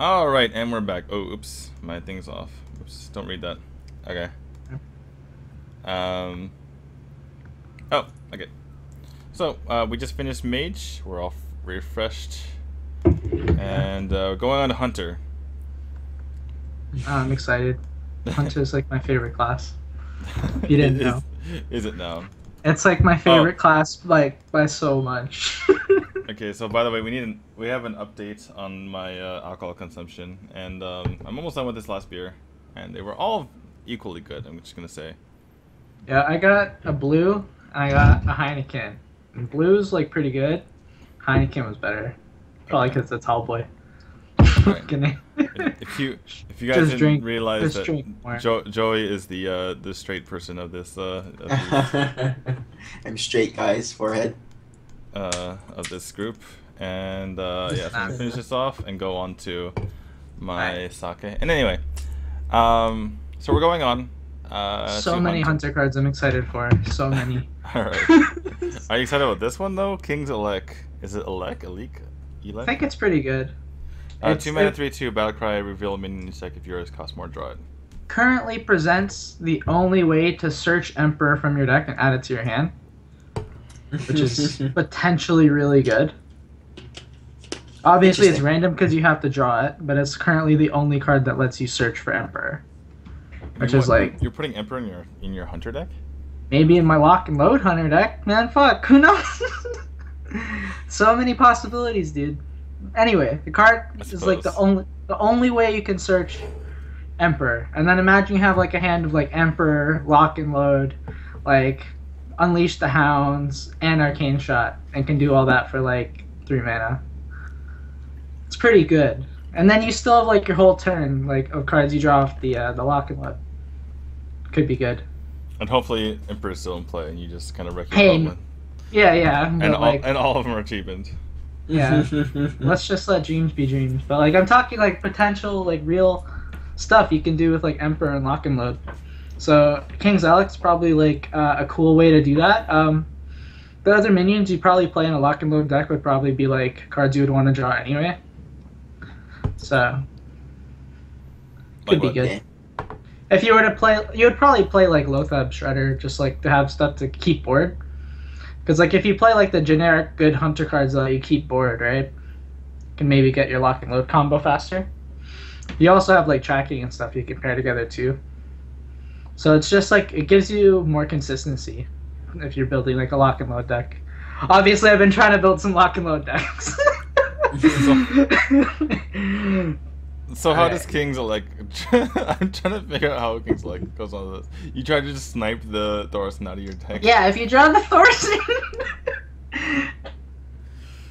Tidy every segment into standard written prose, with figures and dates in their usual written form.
All right, and we're back. Oh, oops, my thing's off. Oops, don't read that. Okay. Um. Oh, okay. So we just finished Mage. We're all refreshed, and going on to Hunter. I'm excited. Hunter is like my favorite class. If you didn't know, Is it now? it's like my Oh, favorite class, like by so much. okay. So by the way, we have an update on my alcohol consumption, and I'm almost done with this last beer, and they were all equally good. I'm just gonna say. Yeah, I got a blue. And I got a Heineken. And blue's like pretty good. Heineken was better, probably Okay. because it's Hellboy. All right. Fucking If you guys just didn't drink, realize just that drink more. Joey is the straight person of this I'm straight, guys. Forehead. of this group, and yeah, so I'm gonna Nah. finish this off and go on to my Alright. sake. And anyway, so we're going on. So to many hunt. Hunter cards I'm excited for. So many. All right. Are you excited about this one though? King's Elec. Is it Elec? Elec? I think it's pretty good. It's, 2 mana, it 3/2 battle cry. Reveal a minion each deck. If yours costs more, draw it. currently presents the only way to search Emperor from your deck and add it to your hand, which is potentially really good. Obviously, it's random because you have to draw it, but it's currently the only card that lets you search for Emperor, which is like You're putting Emperor in your hunter deck. maybe in my lock and load Hunter deck. Man, fuck, who knows? So many possibilities, dude. Anyway, the card is like the only way you can search Emperor, and then imagine you have like a hand of like Emperor, lock and load, like Unleash the Hounds and Arcane Shot, and can do all that for like 3 mana. It's pretty good. And then you still have like your whole turn like of cards you draw off the lock and load. Could be good. And hopefully Emperor's still in play, and you just kind of wreck your Hey, opponent. Yeah, And but like all of them are cheapened. yeah. Let's just let dreams be dreams. But like I'm talking like potential like real stuff you can do with like Emperor and lock and load. So King's Alex probably like a cool way to do that. The other minions you probably play in a lock and load deck would probably be like cards you would want to draw anyway. So could be what? good. If you were to play, you would probably play like Lothab Shredder just like to have stuff to keep board. Because like if you play like the generic good hunter cards that you keep board, right? You can maybe get your lock and load combo faster. You also have like tracking and stuff you can pair together too. So it's just like it gives you more consistency if you're building like a lock and load deck. Obviously, I've been trying to build some lock and load decks. So how Alright. does King's Elec? I'm trying to figure out how King's Elec goes on with this. You try to just snipe the Thorson out of your deck. Yeah, if you draw the Thorson.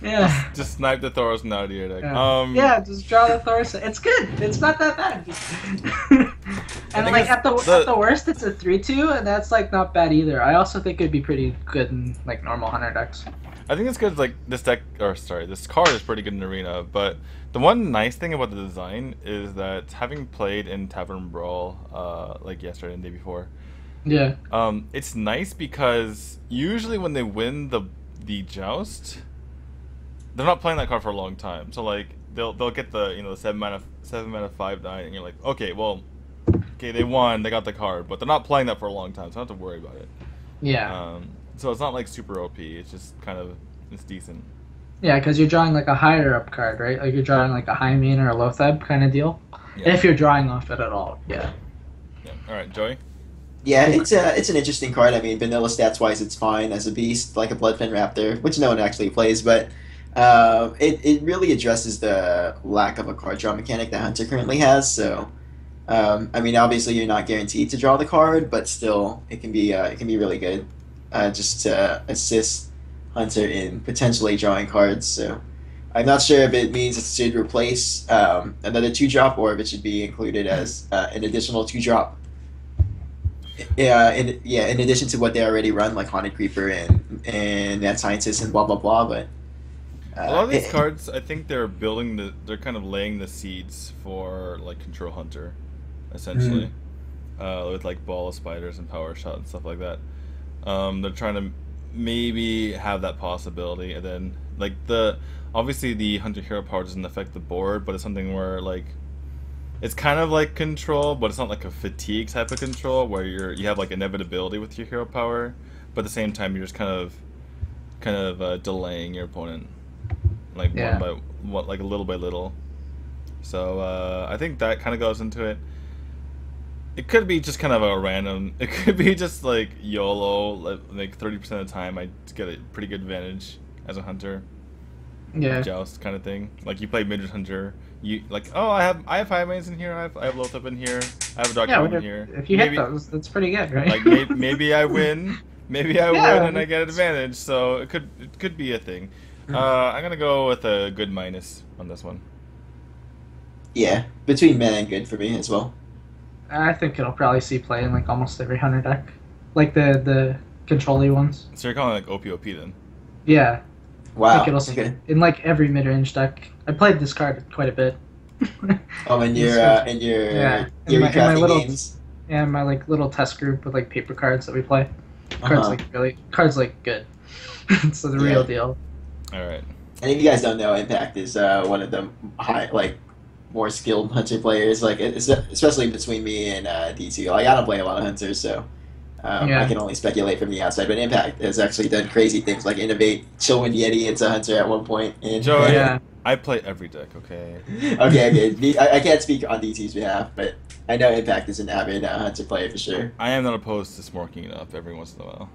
Yeah. Just snipe the Thorson out of your deck. Yeah, just draw the Thorson. It's good. It's not that bad. And think like it's at the worst, it's a 3/2, and that's like not bad either. I also think it'd be pretty good in like normal hunter decks. I think it's good. Like this deck, or sorry, this card is pretty good in Arena. But the one nice thing about the design is that having played in Tavern Brawl, like yesterday and the day before, Yeah. it's nice because usually when they win the joust, they're not playing that card for a long time. So like they'll get the the 7 mana 5/9, and you're like, okay, well, okay, they won, they got the card, but they're not playing that for a long time, so I don't have to worry about it. Yeah. So it's not like super OP. It's just kind of it's decent. Yeah, because you're drawing like a higher up card, right? Like you're drawing like a high main or a Lothab kind of deal. Yeah. If you're drawing off it at all, yeah. Yeah. All right, Joey. Yeah, it's an interesting card. I mean, vanilla stats wise, it's fine as a beast, like a Bloodfin Raptor, which no one actually plays. But it really addresses the lack of a card draw mechanic that Hunter currently has. So, I mean, obviously you're not guaranteed to draw the card, but still, it can be really good, just to assist Hunter in potentially drawing cards. So, I'm not sure if it means it should replace another 2-drop or if it should be included as an additional 2-drop. In addition to what they already run, like Haunted Creeper and Mad Scientist and blah blah blah, but A lot of these cards, I think they're kind of laying the seeds for like Control Hunter, essentially, with like Ball of Spiders and Power Shot and stuff like that. They're trying to maybe have that possibility, and then like obviously the hunter hero power doesn't affect the board, but it's something where like it's kind of like control, but it's not like a fatigue type of control where you have like inevitability with your hero power, but at the same time you're just kind of delaying your opponent, like like little by little. So I think that kind of goes into it. It could be just kind of a random. It could be just like YOLO, like 30% of the time I get a pretty good advantage as a hunter. Yeah. Joust kind of thing. Like you play midget hunter, you like, oh, I have high mains in here. I have Loatheb in here. I have a dark in here. If you hit those, that's pretty good, right? Like maybe I win. Maybe I win and I get advantage. So it could be a thing. I'm gonna go with a good minus on this one. Yeah, between meh and good for me as well. I think it'll probably see play in like almost every hunter deck, like the control-y ones. So you're calling it like OPOP then? Yeah. Wow. I think it'll see in like every mid-range deck. I played this card quite a bit. Oh, in your crafting games. Yeah, my like little test group with like paper cards that we play. Cards like good. It's the real deal. All right. And if you guys don't know, Impact is one of the more skilled hunter players. Like especially between me and DTwo. Like I don't play a lot of hunters, so I can only speculate from the outside. But Impact has actually done crazy things like innovate Chillwind Yeti into hunter at one point. And, Joe, I play every deck. Okay. Okay. I can't speak on DT's behalf, but I know Impact is an avid hunter player for sure. I am not opposed to smorking it up every once in a while.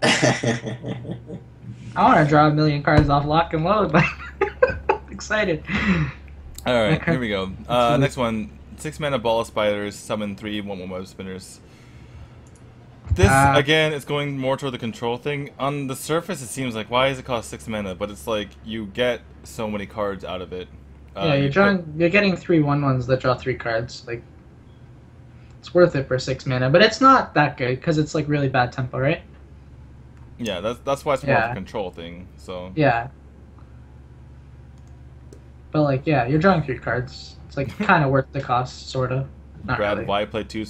I want to draw 1,000,000 cards off lock and load, but excited. All right, here we go. Next one, 6 mana ball of spiders, summon 3 1/1 web spinners. This again is going more toward the control thing. On the surface, it seems like why does it cost 6 mana? But it's like you get so many cards out of it. You're getting 3 1/1s that draw 3 cards. Like it's worth it for 6 mana, but it's not that good because it's like really bad tempo, right? Yeah, that's why it's more of a control thing. So yeah. But like, you're drawing 3 cards. It's like kind of worth the cost, sort of. Not Brad, really. why play 2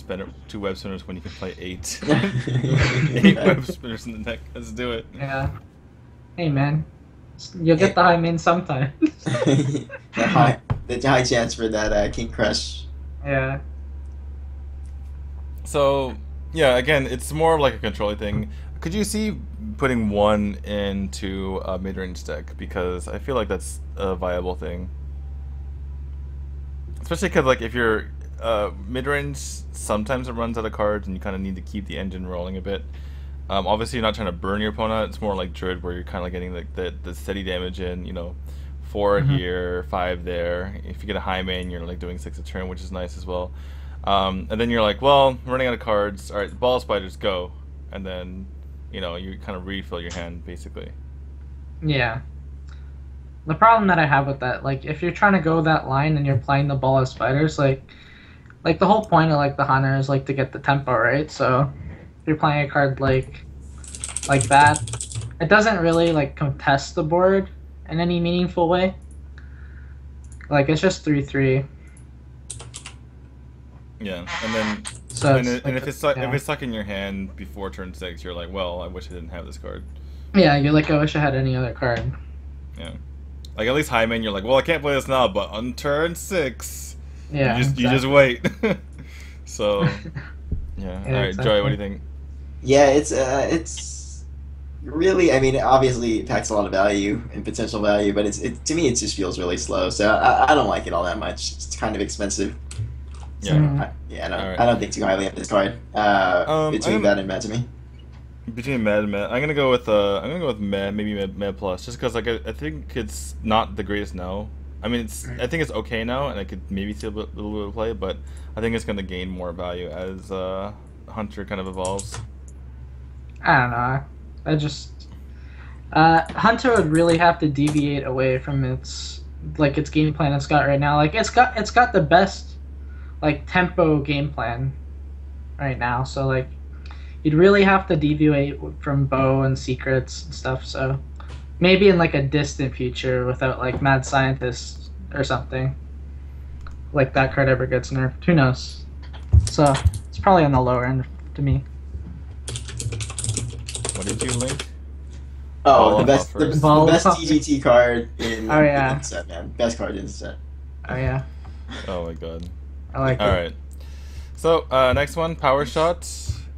web spinners when you can play 8? 8 web spinners in the deck. Let's do it. Yeah. Hey man, you'll get the high main sometime. the high chance for that King Crush. Yeah. So yeah, again, it's more of like a controlling thing. Could you see putting 1 into a mid-range deck? Because I feel like that's a viable thing. Especially because like if you're mid-range, sometimes it runs out of cards and you kind of need to keep the engine rolling a bit. Obviously you're not trying to burn your opponent. It's more like Druid where you're kind of like getting like the steady damage in, 4 here, 5 there. If you get a high main, you're like doing 6 a turn, which is nice as well. And then you're like, well, I'm running out of cards. All right, ball of spiders, go. And then you kind of refill your hand, basically. Yeah. The problem that I have with that, like, if you're trying to go that line and you're playing the ball of spiders, like the whole point of, like, the hunter is, like, to get the tempo, right? So, if you're playing a card like that, it doesn't really, like, contest the board in any meaningful way. Like, it's just 3/3. Yeah, and then... So if it's stuck in your hand before turn 6, you're like, well, I wish I didn't have this card. Yeah, you're like, I wish I had any other card. Yeah, like at least high main, you're like, well, I can't play this now, but on turn 6, yeah, you just wait. So, yeah. All right, Joey, what do you think? Yeah, it's really. I mean, obviously, it packs a lot of value and potential value, but to me, it just feels really slow. So I don't like it all that much. It's kind of expensive. Yeah. I don't think too highly of this card. Between that and Mad to me. Between Mad and Mad, I'm gonna go with Mad, maybe Mad Plus, just because like I think it's not the greatest now. I mean, I think it's okay now, and I could maybe see a little bit of play, but I think it's gonna gain more value as Hunter kind of evolves. I don't know. I just Hunter would really have to deviate away from its game plan it's got right now. Like it's got the best like tempo game plan right now, so like you'd really have to deviate from bow and secrets and stuff. So maybe in like a distant future, without like Mad Scientist or something, like that card ever gets nerfed. Who knows? So it's probably on the lower end to me. What did you link? Oh, Ball the off best, the, first. the Ball best off. TGT card in Oh yeah. the set, man. Best card in the set. Oh yeah. Oh my god. I like All it. right. So next one, Power Shot.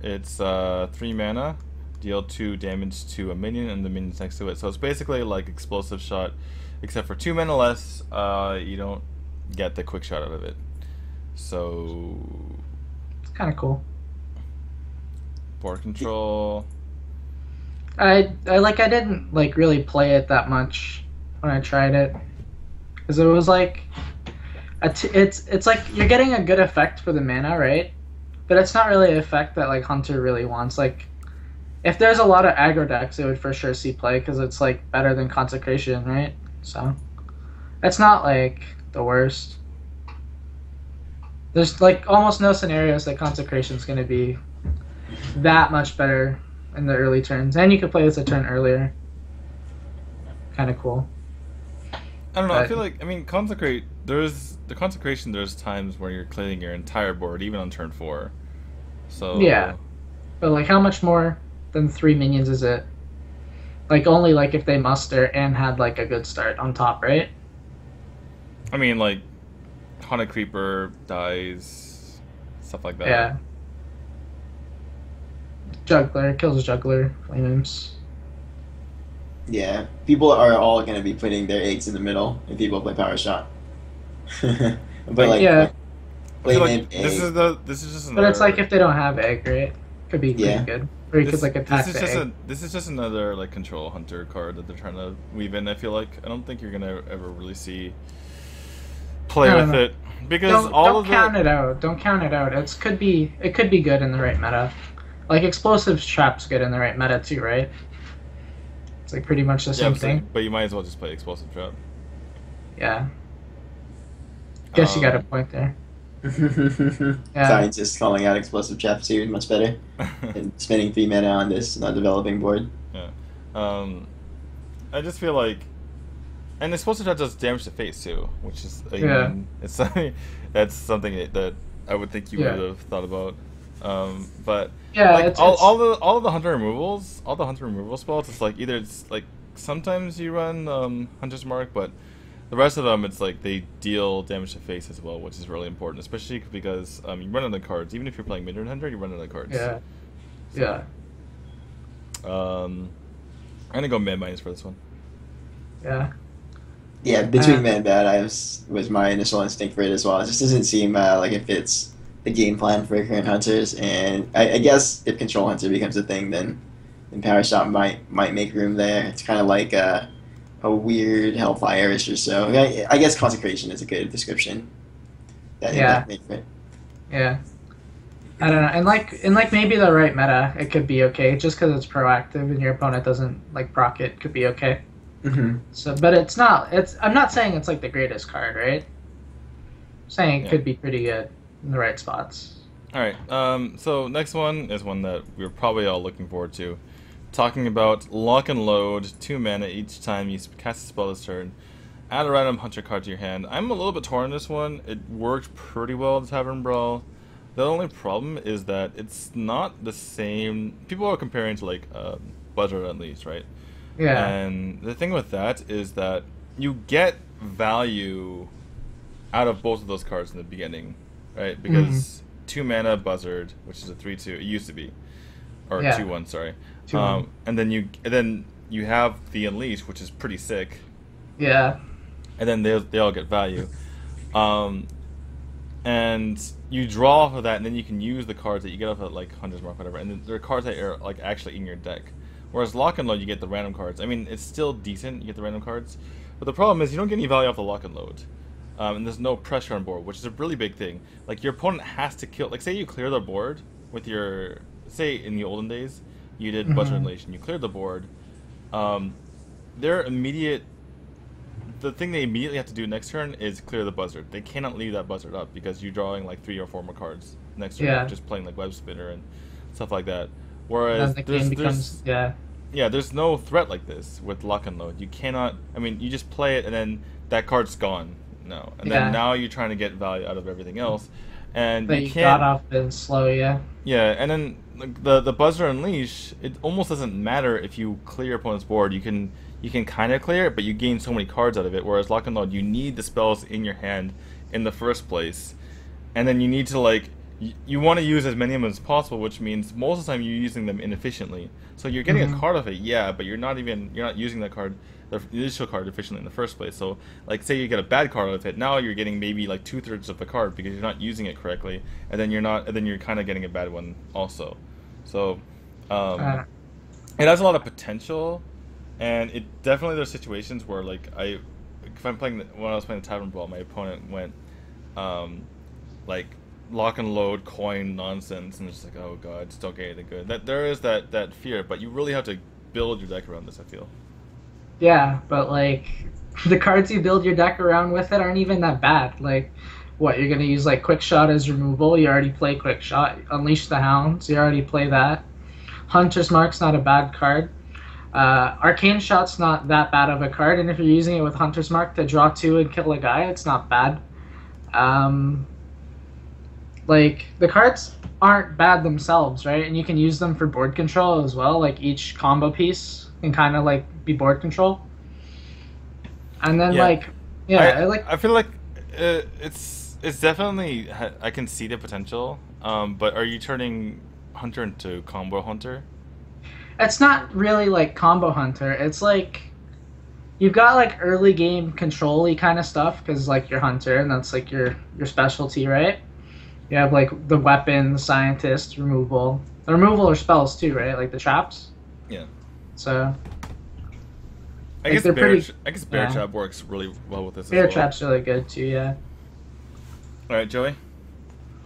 It's 3 mana, deal 2 damage to a minion and the minions next to it. So it's basically like Explosive Shot, except for 2 mana less. You don't get the quick shot out of it. So It's kind of cool. board control. I didn't like really play it that much when I tried it, because it was like it's like you're getting a good effect for the mana, right? But it's not really an effect that like Hunter really wants. Like if there's a lot of aggro decks, it would for sure see play because it's like better than Consecration, right? So it's not like the worst. There's like almost no scenarios that Consecration's going to be that much better in the early turns, and you could play this a turn earlier. Kind of cool. I don't know. But, I feel like there's the Consecration. There's times where you're clearing your entire board, even on turn 4. So yeah, but like how much more than 3 minions is it? Like only like if they muster and had like a good start on top, right? I mean, like Haunted Creeper dies, stuff like that. Yeah. Juggler kills Juggler, Flame Imps. Yeah, people are all going to be putting their eggs in the middle if people play Power Shot. But like, yeah. I feel play like name this egg. is just But another. it's like if they don't have egg, right? Could be Yeah. pretty good. Or you could like attack this is the just egg. this is just another like control hunter card that they're trying to weave in. I feel like I don't think you're gonna ever really see play No, with no. it because Don't count it out. Don't count it out. It could be good in the right meta. Like explosive trap's good in the right meta too, right? It's like pretty much the same thing. But you might as well just play explosive trap. Yeah. Guess you got a point there. Yeah. Scientists calling out Explosive Trap too, much better. And spending 3 mana on this not developing board. Yeah. I just feel like, and explosive trap does damage to face too, which is it's something that's something that I would think you would have thought about. But yeah, like all of the hunter removals, all the hunter removal spells, it's like either it's like sometimes you run Hunter's Mark, but the rest of them it's like they deal damage to face as well, which is really important, especially because you run out of cards. Even if you're playing Midnight Hunter, you run out of cards. Yeah. So, I'm gonna go man minus for this one. Yeah. Yeah, between Man Bad, was my initial instinct for it as well. It just doesn't seem like it fits the game plan for current hunters, and I guess if Control Hunter becomes a thing, then Power Shot might make room there. It's kind of like a weird Hellfire-ish or so. I guess Consecration is a good description. Yeah. I don't know, and like maybe the right meta, it could be okay. Just because it's proactive and your opponent doesn't like proc it, could be okay. Mm-hmm. So, but it's not. I'm not saying it's like the greatest card, right? I'm saying it could be pretty good in the right spots. All right. So next one is one that we're probably all looking forward to. Talking about Lock and Load, 2 mana each time you cast a spell this turn. Add a random hunter card to your hand. I'm a little bit torn on this one. It worked pretty well in Tavern Brawl. The only problem is that it's not the same. People are comparing to like Buzzard Unleashed, right? Yeah. And the thing with that is that you get value out of both of those cards in the beginning, right? Because 2 mana Buzzard, which is a 3/2, it used to be, or 2/1, sorry. 2/1. And then you have the Unleash, which is pretty sick. Yeah. And then they all get value. And you draw off of that, and then you can use the cards that you get off of like Hunter's Mark, whatever. And there are cards that are like actually in your deck. Whereas Lock and Load, you get the random cards. I mean, it's still decent. You get the random cards, but the problem is you don't get any value off the Lock and Load, and there's no pressure on board, which is a really big thing. Like your opponent has to kill. Like say you clear the board with your, say in the olden days, you did Buzzard Relation, you cleared the board. Their immediate, the thing they immediately have to do next turn is clear the Buzzard. They cannot leave that Buzzard up because you're drawing like 3 or 4 more cards next turn, just playing like Web Spinner and stuff like that. Whereas there's no threat like this with Lock and Load. You cannot. I mean, you just play it and then that card's gone. No, and then now you're trying to get value out of everything else, and but you got off and slow, Yeah, and then the Buzzer Unleash, it almost doesn't matter if you clear your opponent's board. You can kind of clear it, but you gain so many cards out of it. Whereas Lock and Load, you need the spells in your hand in the first place, and then you need to like you want to use as many of them as possible, which means most of the time you're using them inefficiently. So you're getting a card of it, yeah, but you're not using that card, the initial card, efficiently in the first place. So like say you get a bad card out of it, now you're getting maybe like 2/3 of the card because you're not using it correctly, and then you're kind of getting a bad one also. So it has a lot of potential, and it definitely there's situations where like when I was playing the Tavern Brawl, my opponent went like Lock and Load coin nonsense, and it's like, oh god, just don't get anything good. That there is that fear, but you really have to build your deck around this, I feel. Yeah, but like the cards you build your deck around with it aren't even that bad. Like, what, you're gonna use like Quick Shot as removal? You already play Quick Shot. Unleash the Hounds, you already play that. Hunter's Mark's not a bad card. Arcane Shot's not that bad of a card, and if you're using it with Hunter's Mark to draw 2 and kill a guy, it's not bad. Like, the cards aren't bad themselves, right? And you can use them for board control as well. Like, each combo piece can kind of, like, be board control. And then, I feel like it's definitely... I can see the potential, but are you turning Hunter into Combo Hunter? It's not really, like, Combo Hunter. It's, like... You've got, like, early game control-y kind of stuff, because, like, you're Hunter, and that's, like, your specialty, right? You have, like, the weapon, the scientist, removal. The removal are spells, too, right? Like, the traps? Yeah. So... I guess Bear Trap works really well with this Bear Trap's really good, too, yeah. Alright, Joey?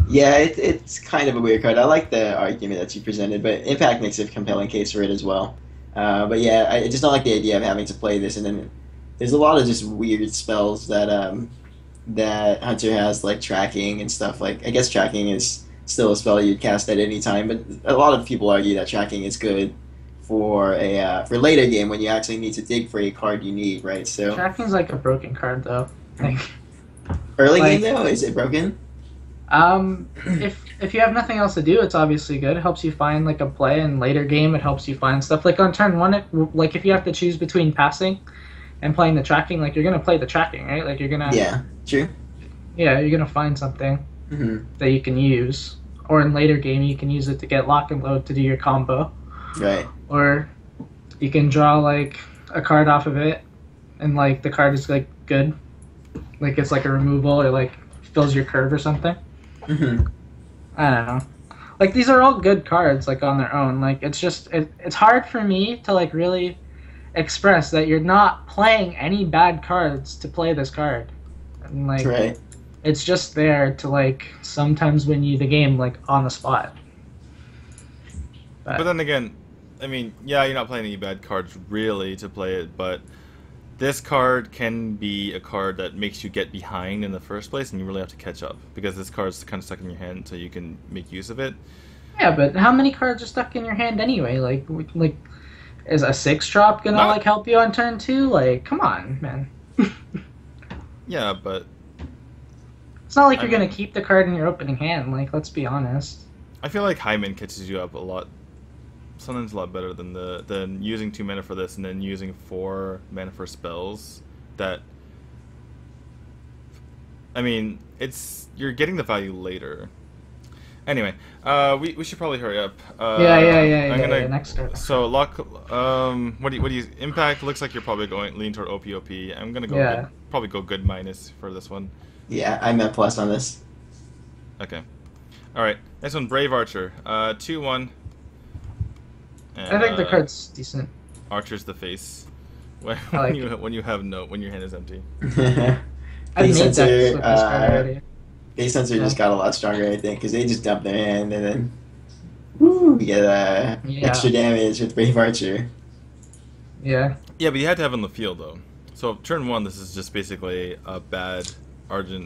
Yeah, it's kind of a weird card. I like the argument that you presented, but Impact makes a compelling case for it as well. But yeah, I just don't like the idea of having to play this, and then there's a lot of just weird spells that that Hunter has, like tracking and stuff. Like, I guess tracking is still a spell you'd cast at any time, but a lot of people argue that tracking is good for a for later game when you actually need to dig for a card you need, right? So tracking's like a broken card, though. Like, early game though, is it broken? If you have nothing else to do, it's obviously good. It helps you find like a play, and later game it helps you find stuff. Like on turn 1, like if you have to choose between passing and playing the tracking, like you're gonna play the tracking, right? Like you're gonna True. Yeah, you're gonna find something that you can use, or in later game you can use it to get Lock and Load to do your combo. Right. Or you can draw like a card off of it, and like the card is like good, like it's like a removal or like fills your curve or something. I don't know. Like these are all good cards, like on their own. Like it's just it's hard for me to like really express that you're not playing any bad cards to play this card. And like it's just there to like sometimes win you the game like on the spot. But then again, I mean, yeah, you're not playing any bad cards really to play it, but this card can be a card that makes you get behind in the first place, and you really have to catch up, because this card's kind of stuck in your hand until you can make use of it. Yeah, but how many cards are stuck in your hand anyway? Like is a 6-drop gonna like help you on turn 2? Like, come on, man. Yeah, but it's not like you're gonna keep the card in your opening hand. Like, let's be honest. I feel like Hyman catches you up a lot. Sometimes a lot better than using 2 mana for this and then using 4 mana for spells. That, I mean, you're getting the value later. Anyway, we should probably hurry up. Yeah. Next turn. So Lock. What do you? Impact looks like you're probably lean toward OP. I'm gonna go probably go good minus for this one. Yeah, I'm at plus on this. Okay. All right. Next one, Brave Archer. 2/1. And, I think the card's decent. Archer's the face. When your hand is empty. Base Hunter, Base Hunter just got a lot stronger, I think, because they just dump their hand and then we get extra damage with Brave Archer. Yeah. Yeah, but you had to have it on the field though. So turn 1, this is just basically a bad abusive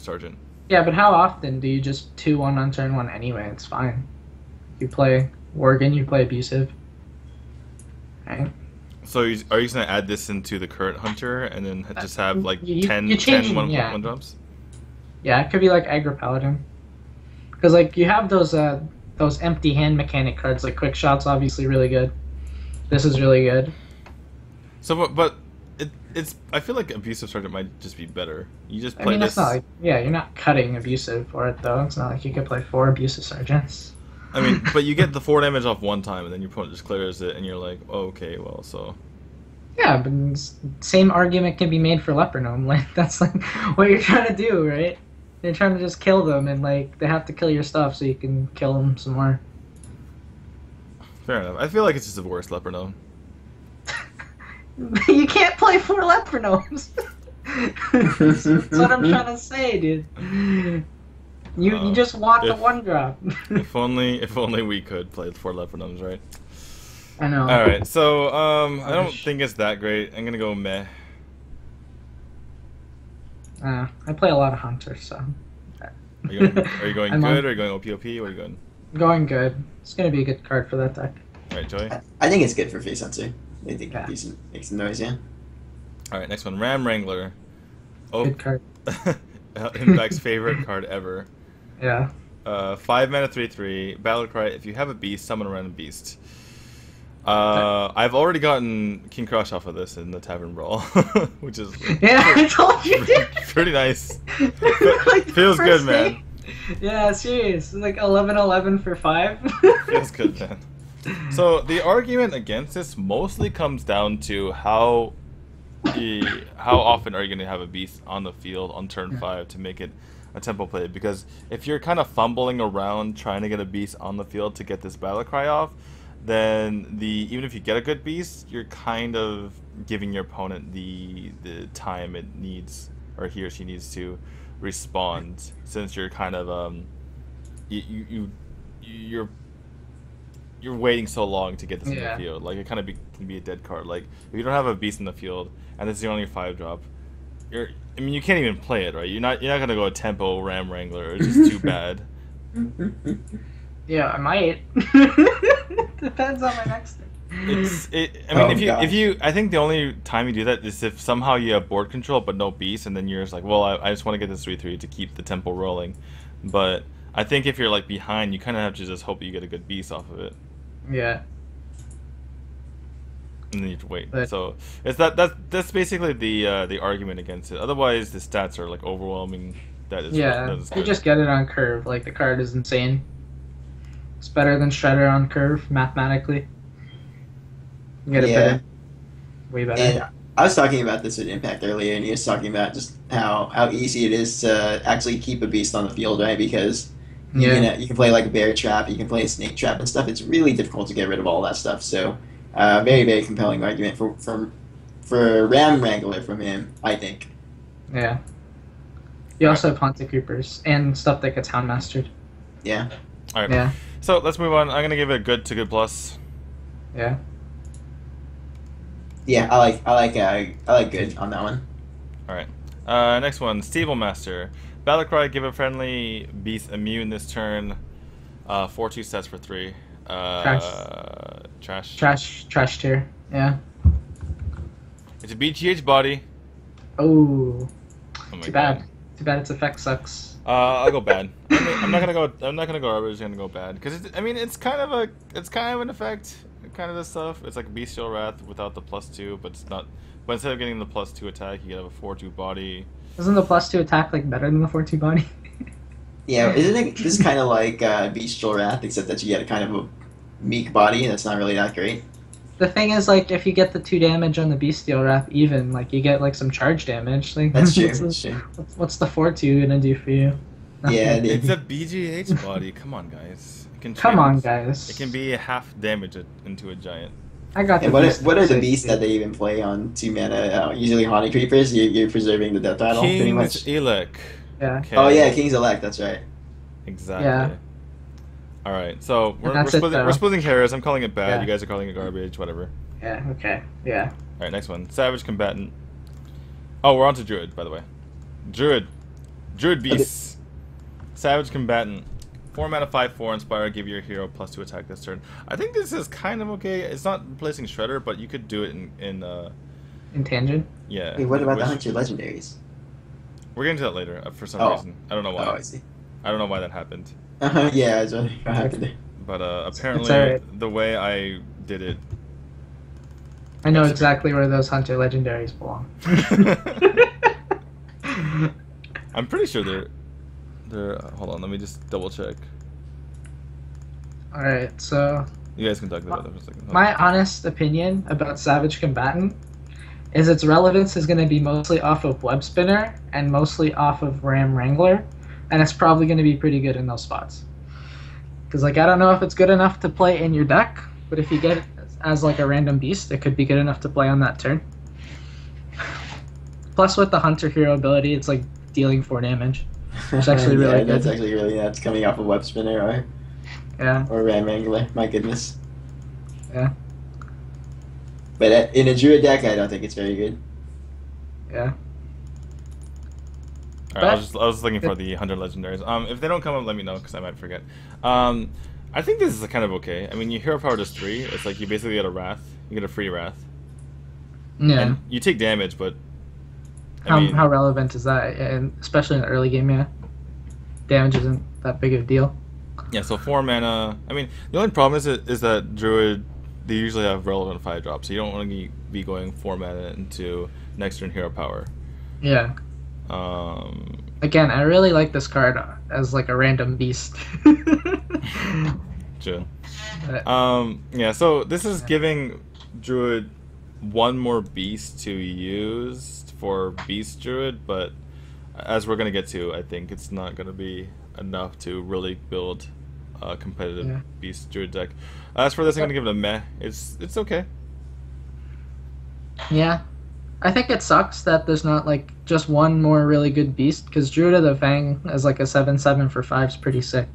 sergeant. Yeah, but how often do you just 2/1 on turn 1 anyway? It's fine. You play Worgen, you play abusive. Right? So are you just going to add this into the current Hunter and then just have like 10 1 drops? Yeah, it could be like Aggro Paladin. Because like you have those empty hand mechanic cards, like quick shot's obviously really good. This is really good. So, but it's. I feel like abusive sergeant might just be better. You just play I mean, this. it's not like, yeah, you're not cutting abusive for it though. It's not like you could play 4 abusive sergeants. I mean, but you get the 4 damage off one time, and then your opponent just clears it, and you're like, oh, okay, well, so. Yeah, but same argument can be made for Leper Gnome. Like that's like what you're trying to do, right? You're trying to just kill them, and like they have to kill your stuff so you can kill them some more. Fair enough. I feel like it's just the worst Leper Gnome. You can't play 4 Leper Gnomes. That's what I'm trying to say, dude. You just want the 1-drop. if only we could play 4 Leper Gnomes, right? I know. All right, so I don't think it's that great. I'm gonna go meh. I play a lot of Hunters, so. Are you going good, or are you going OPOP? Where are you going? Going good. It's gonna be a good card for that deck. All right, Joey. I think it's good for face hunter. I think Yeah. decent, make some noise, yeah. All right, next one, Ram Wrangler. Oh, Good card. Impact's favorite card ever. Yeah. 5 mana, 3/3. Battle cry. If you have a beast, summon a random beast. I've already gotten King Crush off of this in the Tavern Brawl, which is Yeah, I told you, dude. pretty nice. Like, Feels good, man. Yeah, serious. Like 11/11 for 5. Feels good, man. So the argument against this mostly comes down to how often are you going to have a beast on the field on turn 5 to make it a tempo play? Because if you're kind of fumbling around trying to get a beast on the field to get this battle cry off, then even if you get a good beast, you're kind of giving your opponent the time it needs, or he or she needs to respond, since you're kind of you're waiting so long to get this in the field. Like, it kind of can be a dead card. Like, if you don't have a beast in the field and this is your only 5-drop, I mean, you can't even play it, right? You're not gonna go a tempo Ram Wrangler. It's just too bad. Yeah, I might. Depends on my next thing. I think the only time you do that is if somehow you have board control but no beast, and then you're just like, well, I just want to get this 3/3 to keep the tempo rolling. But I think if you're like behind, you kind of have to just hope you get a good beast off of it. Yeah. And then you have to wait. So that's basically the argument against it. Otherwise, the stats are like overwhelming. That is you just get it on curve. Like, the card is insane. It's better than Shredder on curve mathematically. You get it way better. And I was talking about this with Impact earlier, and he was talking about just how easy it is to actually keep a beast on the field, right? Because you can play like a bear trap, you can play a snake trap and stuff. It's really difficult to get rid of all that stuff. So, very, very compelling argument for Ram Wrangler from him, I think. Yeah. You also have Haunted Creepers and stuff that gets Houndmastered. Yeah. All right. Yeah. So let's move on. I'm gonna give it a good to good plus. Yeah. Yeah, I like good on that one. All right. Next one, Steeple Master. Battlecry, give a friendly beast immune this turn. 4/2 stats for 3. Trash tier. Yeah. It's a BGH body. Oh. Too bad. Too bad its effect sucks. I'll go bad. I'm not gonna go garbage. I'm gonna go bad because it's kind of an effect. Kind of this stuff. It's like Bestial Wrath without the +2, but it's not. But instead of getting the +2 attack, you have a 4/2 body. Isn't the +2 attack like better than the 4/2 body? Yeah, isn't it? This is kind of like Bestial Wrath, except that you get a kind of a meek body, and it's not really that great. The thing is, like, if you get the 2 damage on the Bestial Wrath, even like you get like some charge damage. Like, that's true. What's the 4/2 gonna do for you? Nothing. Yeah, it's a BGH body. Come on, guys. Come on, guys. It can be half damage into a giant. I got the what are the beasts that they even play on 2 mana? Usually Haunted Creepers. You're preserving the death rattle, pretty much. Elec. Yeah. Okay. Oh yeah, King's Elect. That's right. Exactly. Yeah. All right. So we're splitting hairs. I'm calling it bad. Yeah. You guys are calling it garbage. Whatever. Yeah. Okay. Yeah. All right. Next one. Savage Combatant. Oh, we're on to Druid, by the way. Druid Beasts. Savage Combatant. 4 mana, 5/4 Inspire. Give your hero +2 attack this turn. I think this is kind of okay. It's not replacing Shredder, but you could do it in Tangent. Yeah. Wait, what about the Hunter Legendaries? We're getting to that later for some reason. I don't know why. Oh, I see. I don't know why that happened. Yeah, that's what I have to do. But It's apparently alright. the way I did it, I know guys exactly where those hunter legendaries belong. I'm pretty sure they're. Hold on, let me just double check. All right, so You guys can talk about that for a second. my honest opinion about Savage Combatant is its relevance is going to be mostly off of Web Spinner and mostly off of Ram Wrangler, and it's probably going to be pretty good in those spots. Because like I don't know if it's good enough to play in your deck, but if you get it as like a random beast, it could be good enough to play on that turn. Plus with the Hunter Hero ability, it's like dealing 4 damage. It's actually really Yeah, good. that's actually really nuts coming off a web spinner Yeah, or ram wrangler. My goodness. yeah, But in a druid deck, I don't think it's very good. yeah. All right, I was looking for the 100 legendaries. If they don't come up, let me know because I might forget. I think this is kind of okay. I mean, you hero power does 3. It's like you basically get a wrath. You get a free wrath. Yeah. And you take damage, but I mean, How relevant is that? And especially in the early game, yeah. Damage isn't that big of a deal. yeah. So 4 mana. I mean, the only problem is that druid they usually have relevant 5 drops, so you don't want to be going 4 mana into next turn hero power. Yeah. Again, I really like this card as like a random beast. True. But, Yeah. So this is giving druid 1 more beast to use for beast druid, but as we're gonna get to, I think it's not gonna be enough to really build a competitive Yeah. beast druid deck. As for this, I'm gonna give it a meh. It's okay. yeah. I think it sucks that there's not like just one more really good beast because Druid of the Fang as like a 7/7 for 5 is pretty sick.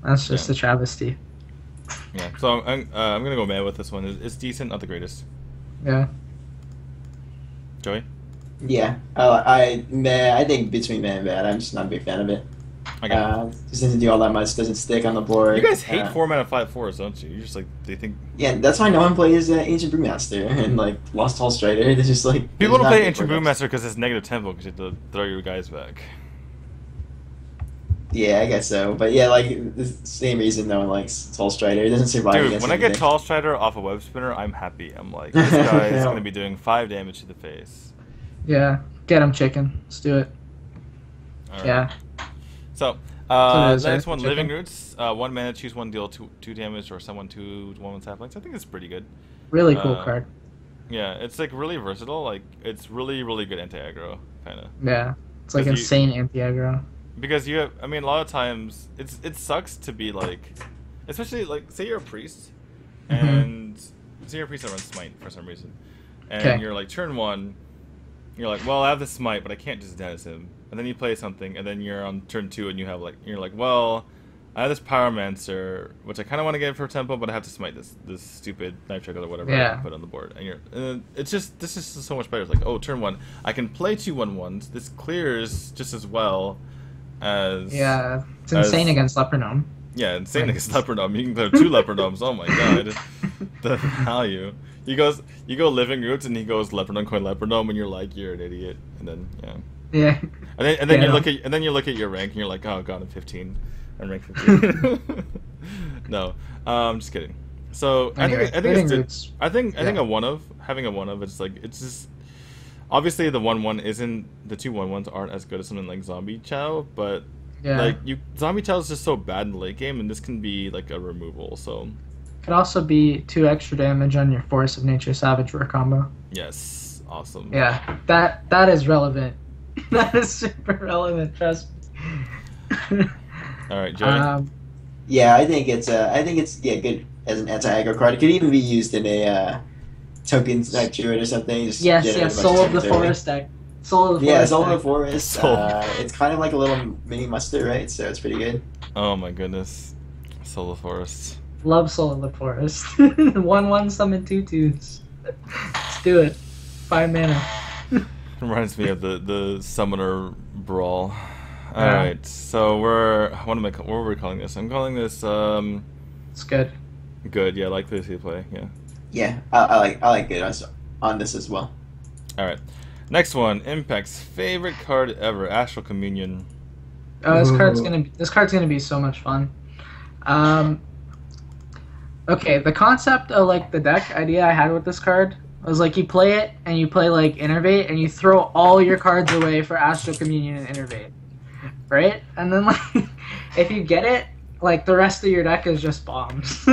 That's just Yeah. a travesty. Yeah. So I'm gonna go meh with this one. It's decent, not the greatest. Yeah. Joey. Yeah, I think between man and bad, I'm just not a big fan of it. Okay. Just doesn't do all that much. Doesn't stick on the board. You guys hate 4 mana 5/4s, don't you? You're just like they think Yeah, that's why no one plays Ancient Brewmaster and like Lost Hall Strider. They're just like people there's don't not play good Ancient board decks. Brewmaster because it's negative tempo because you have to throw your guys back. Yeah, I guess so. But yeah, like the same reason no one likes Tall Strider. It doesn't survive Dude, against when I get anything. Tall Strider off a web spinner, I'm happy. I'm like, this guy is Yeah. going to be doing 5 damage to the face. Yeah. Get him, chicken. Let's do it. All right. Yeah. So, So it is, next right? one, Chicken? Living Roots. 1 mana, choose 1, deal 2 damage, or summon 2 1/1 saplings. I think it's pretty good. Really cool card. Yeah, it's like really versatile. Like, it's really, really good anti-aggro, kind of. Yeah. It's like 'Cause you- insane anti-aggro. Because you have, I mean, a lot of times it sucks to be like, especially like, say you're a priest, and say you're a priest that runs smite for some reason, and Okay. you're like turn 1, you're like, well, I have the smite, but I can't just dennis him, and then you play something, and then you're on turn 2, and you're like, well, I have this Pyromancer, which I kind of want to get for tempo, but I have to smite this stupid knife trick or whatever I Yeah. can put on the board, and this is so much better. It's like, oh, turn 1, I can play 2 1/1s. This clears just as well. Yeah. It's insane against Leper Gnome. Yeah, insane against Leper Gnome. You can clear 2 Leper Gnomes. Oh my god, the value. You go Living Roots, and he goes Leper Gnome, coin Leper Gnome, and you're like, you're an idiot. And then Yeah. and then Yeah. you look at your rank, and you're like, oh god, I'm 15. I'm rank 15. No, just kidding. So Anyway, I think Living it's good. Roots. I think Yeah. having a one of it's like it's just. Obviously, the 1/1 isn't the 2 1/1s aren't as good as something like Zombie Chow, but Yeah. like Zombie Chow is just so bad in the late game, and this can be like a removal. So Could also be 2 extra damage on your Force of Nature Savage Roar combo. yes, awesome. Yeah, that is relevant. That is super relevant. Trust me. All right, Joey. Yeah, I think it's good as an anti-aggro card. It could even be used in a token like druid or something. Just Yes, generate a bunch Soul of the tokens early. Forest deck. Soul of the Yeah, Forest. Soul of the deck. Forest. Soul. It's kind of like a little mini muster, right? So it's pretty good. Oh my goodness, Soul of Forest. Love Soul of the Forest. 1/1 summon 2/2s. Let's do it. 5 mana. Reminds me of the Summoner Brawl. All Yeah. right, so what were we calling this? I'm calling this It's good. good. Yeah, I like this you play. Yeah. Yeah, I like it on this as well. All right, next one. Impact's favorite card ever, Astral Communion. Oh, this card's gonna be so much fun. Okay, the concept of like the deck idea I had with this card was like you play it and you play like Innervate and you throw all your cards away for Astral Communion and Innervate, right? And then like if you get it, like the rest of your deck is just bombs.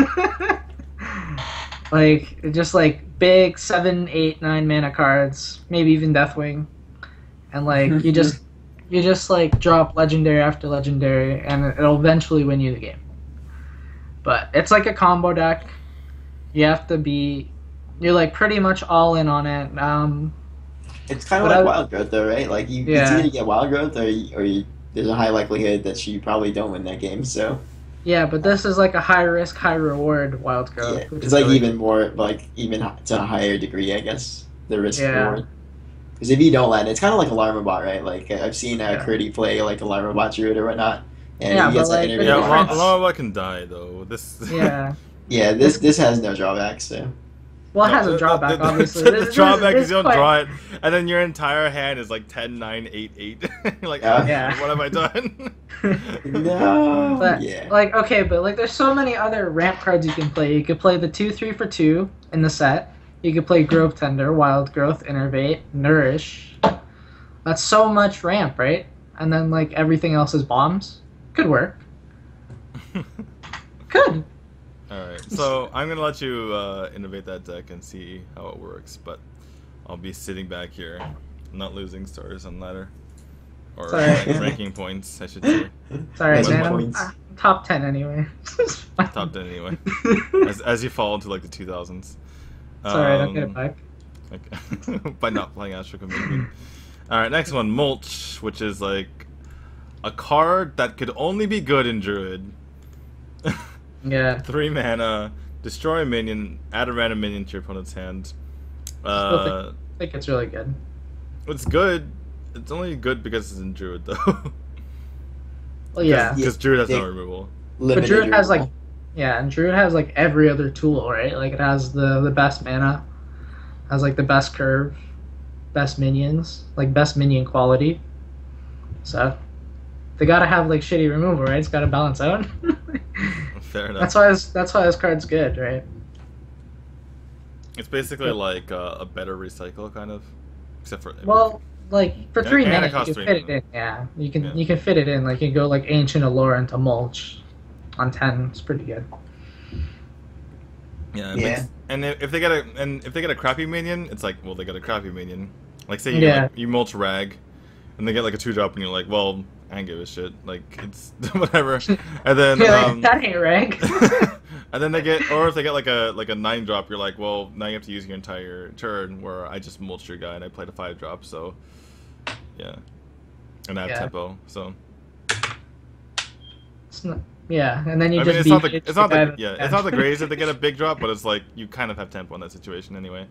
Like just like big 7, 8, 9 mana cards, maybe even Deathwing, and like you just like drop legendary after legendary, and it'll eventually win you the game. But it's like a combo deck. You have to be, you're like pretty much all in on it. It's kind of like Wild Growth, though, right? Like it's Yeah. either you get Wild Growth there's a high likelihood that you probably don't win that game. So Yeah, but this is like a high risk, high reward Wild Growth. yeah, which it's is like really even more like even to a higher degree, I guess, the risk Yeah. reward. Because if you don't land, it's kind of like Alarma Bot, right? Like I've seen Yeah. Curdy play like Alarma Bot Druid or whatnot, and Yeah, he gets but, like, interview Yeah, Yeah. cards. Lava can die though. This. Yeah. Yeah, this has no drawbacks. So Well, it has a drawback, obviously. The drawback is you don't quite- draw it, and then your entire hand is like 10, 9, 8, 8. You're like, Yeah. what have I done? no, But, yeah, like, okay, but, like, there's so many other ramp cards you can play. You could play the 2/3 for 2 in the set. You could play Grove Tender, Wild Growth, Innervate, Nourish. That's so much ramp, right? And then, like, everything else is bombs. Could work. Could. Alright, so I'm gonna let you innovate that deck and see how it works, but I'll be sitting back here, not losing stars on ladder. Or Sorry, man. ranking points, I should say. It's alright, Ranking man. I'm points. top 10 anyway. It's fine. Top 10 anyway. As you fall into like the 2000s. It's alright, I'll get it back. Okay. By not playing Astral Communion. Alright, next one, Mulch, which is like a card that could only be good in Druid. Yeah. 3 mana, destroy a minion, add a random minion to your opponent's hand. I think it's really good. It's good. It's only good because it's in Druid, though. Well, yeah. Because Druid has no Yeah. removal. But limited Druid has removal. like, yeah, and Druid has like every other tool, right? Like it has the best mana, has like the best curve, best minions, like best minion quality. So they gotta have like shitty removal, right? It's gotta balance out. Fair enough. that's why this card's good, right? It's basically like a better recycle, kind of. Except for... Well, like for And- 3 and it mana, you costs can 3 fit it mana. in. Yeah, Yeah. you can fit it in. Like you can go like Ancient Allure into Mulch on 10. It's pretty good. Yeah, Yeah. and if they get a crappy minion, it's like, well, they got a crappy minion. Like say you Yeah. you mulch Rag, and they get like a 2-drop, and you're like, well, I don't give a shit. Like it's whatever. And then That ain't rank. and then they get, or if they get like a 9-drop, you're like, well, now you have to use your entire turn. Where I just mulched your guy and I played a 5-drop, so yeah, and I have Yeah. tempo, so. It's not, yeah, and then you I just mean, beat it's not guy the that- yeah, it's not the greatest if they get a big drop, but it's like you kind of have tempo in that situation anyway.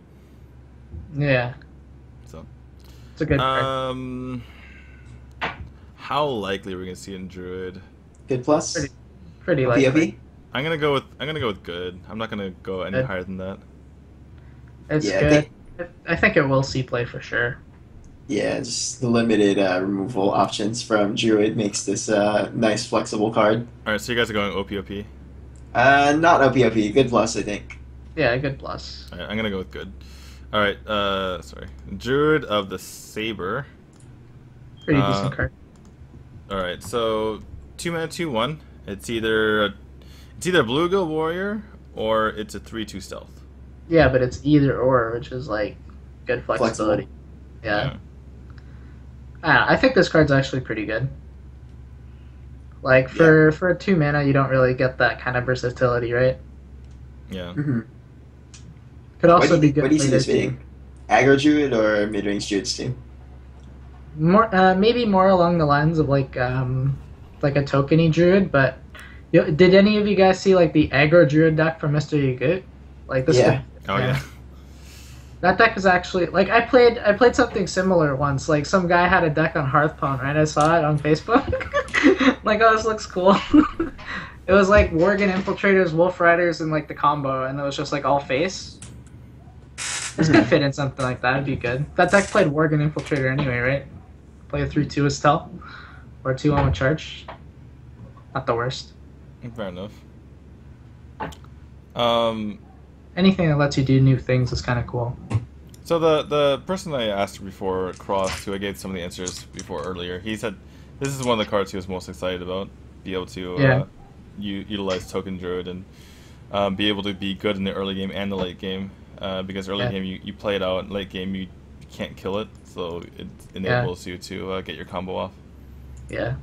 Yeah, So, it's a good card. how likely are we gonna see it in Druid? Good plus. Pretty likely. POV. I'm gonna go with good. I'm not gonna go any Good. higher than that. It's Yeah, I good. think- I think it will see play for sure. Yeah, just the limited removal options from Druid makes this nice flexible card. All right, so you guys are going OPOP. Not OPOP. Good plus, I think. Yeah, good plus. All right, I'm gonna go with good. All right, sorry, Druid of the Saber. Pretty Uh, decent card. All right, so 2 mana, 2/1. It's either a Bluegill Warrior or it's a 3/2 stealth. Yeah, but it's either or, which is like good flexibility. Yeah. I think this card's actually pretty good. Like for 2 mana, you don't really get that kind of versatility, right? Yeah. Mm-hmm. Could also be good. What do you see later, this being? Aggro Druid or mid range Druids too? More, maybe more along the lines of like a tokeny druid. But did any of you guys see like the aggro druid deck from Mr. Yagut? Like this. Yeah. Oh yeah. That deck is actually like I played something similar once. Like some guy had a deck on Hearthstone, right? I saw it on Facebook. Like, oh, this looks cool. It was like Worgen Infiltrators, Wolf Riders, and like the combo, and it was just like all face. This could fit in something like that. It'd be good. That deck played Worgen Infiltrator anyway, right? Play a 3/2 with stealth. or 2-1 with charge. Not the worst. Fair enough. Anything that lets you do new things is kind of cool. So the person I asked before, Cross, who I gave some of the answers before earlier, he said this is one of the cards he was most excited about. Be able to utilize Token Druid and be able to be good in the early game and the late game. Because early game you play it out, late game you can't kill it, so it enables you to get your combo off. Yeah.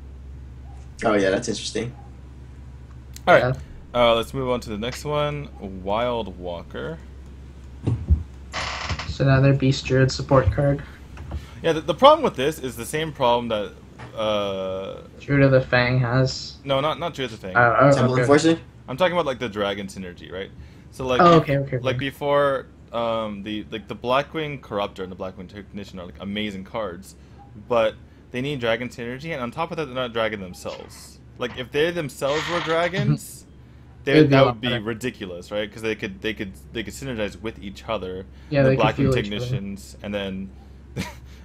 Oh yeah, that's interesting. Alright, let's move on to the next one, Wild Walker. So another Beast Druid support card. Yeah, the problem with this is the same problem that Druid of the Fang has. No, not Druid of the Fang. Temple Enforcer? I'm talking about like the dragon synergy, right? So like like before the Blackwing Corruptor and the Blackwing Technician are like amazing cards, but they need dragon synergy, and on top of that they're not dragon themselves. Like if they themselves were dragons, that would be ridiculous, right? Because they could synergize with each other. Yeah, the Blackwing Technicians and then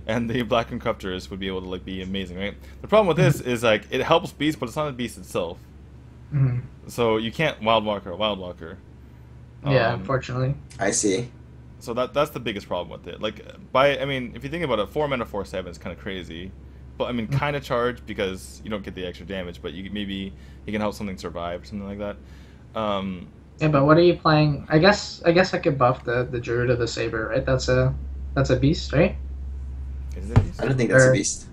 and the Blackwing Corruptors would be able to like be amazing, right? The problem with this is like it helps Beast, but it's not a Beast itself. So you can't Wild Walker. Yeah, unfortunately. I see. So that's the biggest problem with it. Like I mean, if you think about it, 4 mana 4/7 is kind of crazy, but I mean, kind of charged because you don't get the extra damage, but maybe you can help something survive or something like that. Yeah, but what are you playing? I guess I could buff the Druid of the Saber, right? That's a beast, right? Is it a beast? I don't think that's a beast.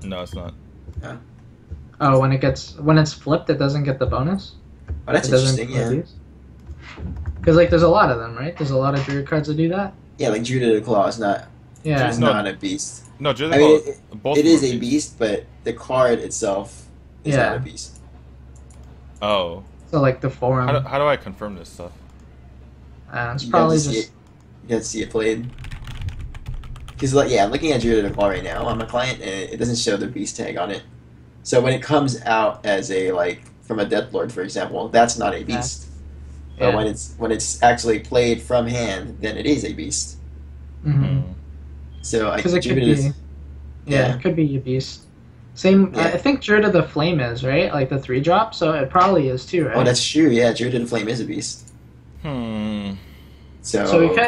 No, it's not. Yeah. Oh, when it's flipped, it doesn't get the bonus. Oh, that's interesting. Yeah. Because like, there's a lot of them, right? There's a lot of Druid cards that do that. Yeah, like Druid of the Claw is not. Yeah. It's not a beast. No, Druid of the Claw. Both it is a beast, but the card itself is not a beast. Oh. So like the forum. How do I confirm this stuff? It's probably just. You got to see it played. Because like, yeah, I'm looking at Druid of the Claw right now on my client, and it doesn't show the beast tag on it. So when it comes out as a from a Death Lord, for example, that's not a beast. Yeah. But when it's actually played from hand, then it is a beast. So it could be. Yeah, it could be a beast. Same. I think Druid of the Flame is right, like the 3-drop. So it probably is too, right? Oh, that's true. Yeah, Druid of the Flame is a beast. So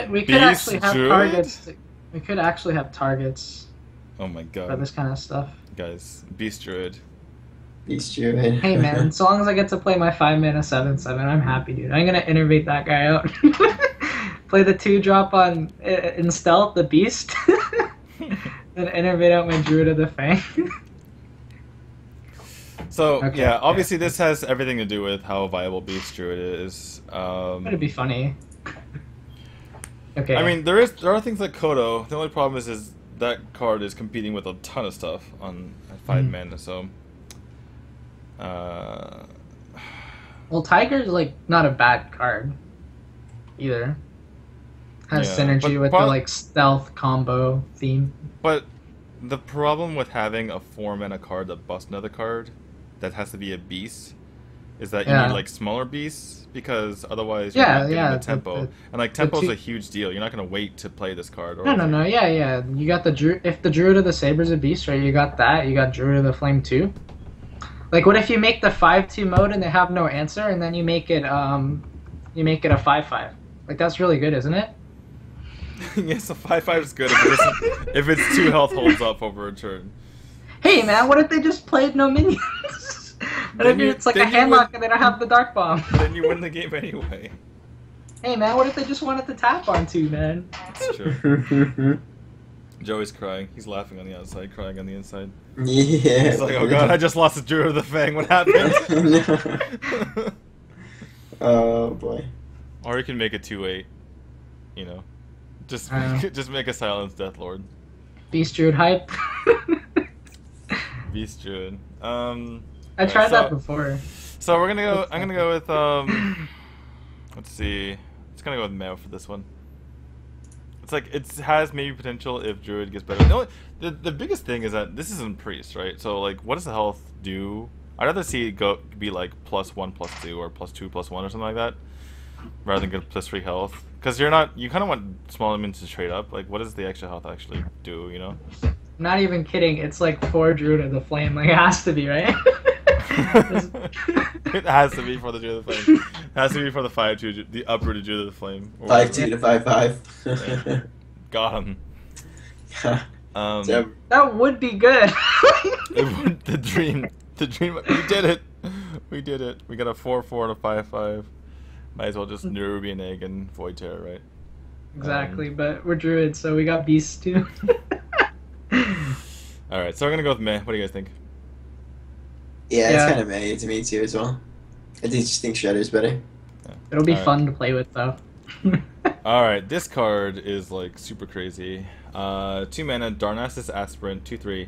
we could actually have targets. We could actually have targets. Oh my god. For this kind of stuff. Guys, Beast Druid. Beast Druid. Hey man, so long as I get to play my 5 mana 7/7, I'm happy, dude. I'm gonna innervate that guy out. Play the 2-drop on in stealth, the Beast, then innervate out my Druid of the Fang. So obviously this has everything to do with how viable Beast Druid is. It'd be funny. Okay. I mean, there are things like Kodo. The only problem is that card is competing with a ton of stuff on 5 mana. So. Well, Tiger's like not a bad card either. Has synergy with the like stealth combo theme. But the problem with having a 4 mana card that busts another card that has to be a beast is that you need like smaller beasts, because otherwise you're not getting the tempo. And like tempo is a huge deal. You're not gonna wait to play this card. No. Yeah. You got if the Druid of the Saber is a beast, right? You got that. You got Druid of the Flame too. Like, what if you make the 5/2 mode and they have no answer, and then you make it a 5/5? Like, that's really good, isn't it? Yes, a 5/5 is good if its 2 health holds up over a turn. Hey man, what if they just played no minions? What if it's like a handlock and they don't have the Dark Bomb? Then you win the game anyway. Hey man, what if they just wanted to tap on 2, man? That's true. Joey's crying. He's laughing on the outside, crying on the inside. Yeah. He's like, oh god, I just lost the Druid of the Fang. What happened? Oh boy. Or you can make it 2/8. You know, just make a Silenced Death Lord. Beast Druid hype. Beast Druid. I tried that before. So we're gonna go. I'm gonna go with let's see. It's gonna go with Meo for this one. It's like it has maybe potential if Druid gets better. No, the biggest thing is that this isn't Priest, right? So like, what does the health do? I'd rather see it be like +1/+2 or +2/+1 or something like that, rather than get +3 health. Because you kind of want small minions to trade up. Like, what does the extra health actually do? You know? I'm not even kidding. It's like 4 Druid of the Flame. Like, it has to be, right? It has to be for the Druid of the Flame. It has to be for the 5-2, the uprooted Druid of the Flame. 5-2 to 5-5. Yeah. Got him. So, That would be good. The dream. We did it. We did it. We got a 4-4 and a 5-5. Might as well just Nerubian Egg and Void Terror, right? Exactly, but we're Druids, so we got beasts too. Alright, so we're gonna go with meh. What do you guys think? yeah, it's kind of meh to me too as well. I just think Shredder's better. Yeah. It'll be Alright. fun to play with though. Alright, this card is like super crazy. 2 mana, Darnassus Aspirant, 2/3.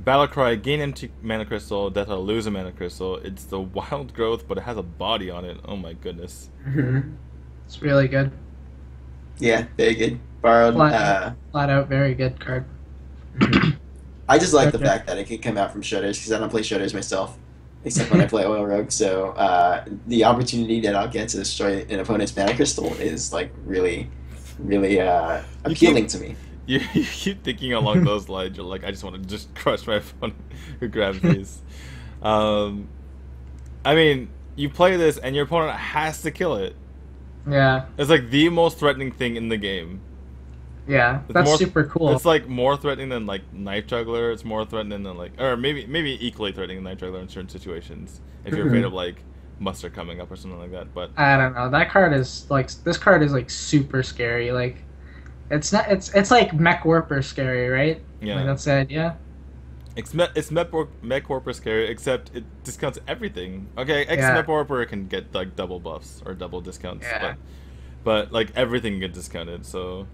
Battlecry, gain empty mana crystal, death or lose a mana crystal. It's the wild growth, but it has a body on it. Oh my goodness. It's really good. Yeah, very good. Borrowed. Flat out, very good card. I just like the Okay. fact that it can come out from Shredders because I don't play Shredders myself, except when I play Oil Rogue. So the opportunity that I'll get to destroy an opponent's mana crystal is like really, really appealing to me. You keep thinking along those lines. You're like, I just want to just crush my opponent who grabs these. I mean, you play this and your opponent has to kill it. Yeah, It's like the most threatening thing in the game. yeah, It's that's more- super cool. It's like more threatening than like Knife Juggler. It's more threatening than like, or maybe equally threatening than Knife Juggler in certain situations. If you're afraid of like Muster coming up or something like that. But I don't know. That card is like this card is like super scary. Like, it's not. It's like Mech Warper scary, right? yeah, Like that's the idea. it's Mech Warper scary, except it discounts everything. Okay, Yeah. Mech Warper can get like double buffs or double discounts, Yeah. but like everything gets discounted. So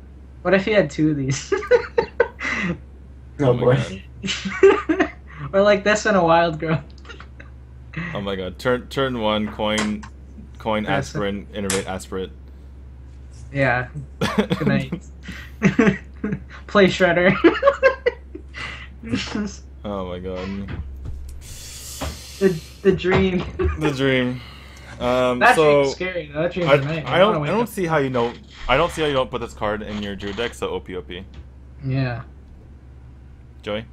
What if he had 2 of these? Oh my boy. God. Or like this in a wild growth. Oh my god, turn 1, coin Yes. aspirant, innervate aspirate. Yeah. Good night. Play Shredder. Oh my god. the dream. The dream. That so dream's scary. That dream's I, nice. I don't see how you know. I don't see how you don't put this card in your Druid deck. So OP. Yeah. Joey.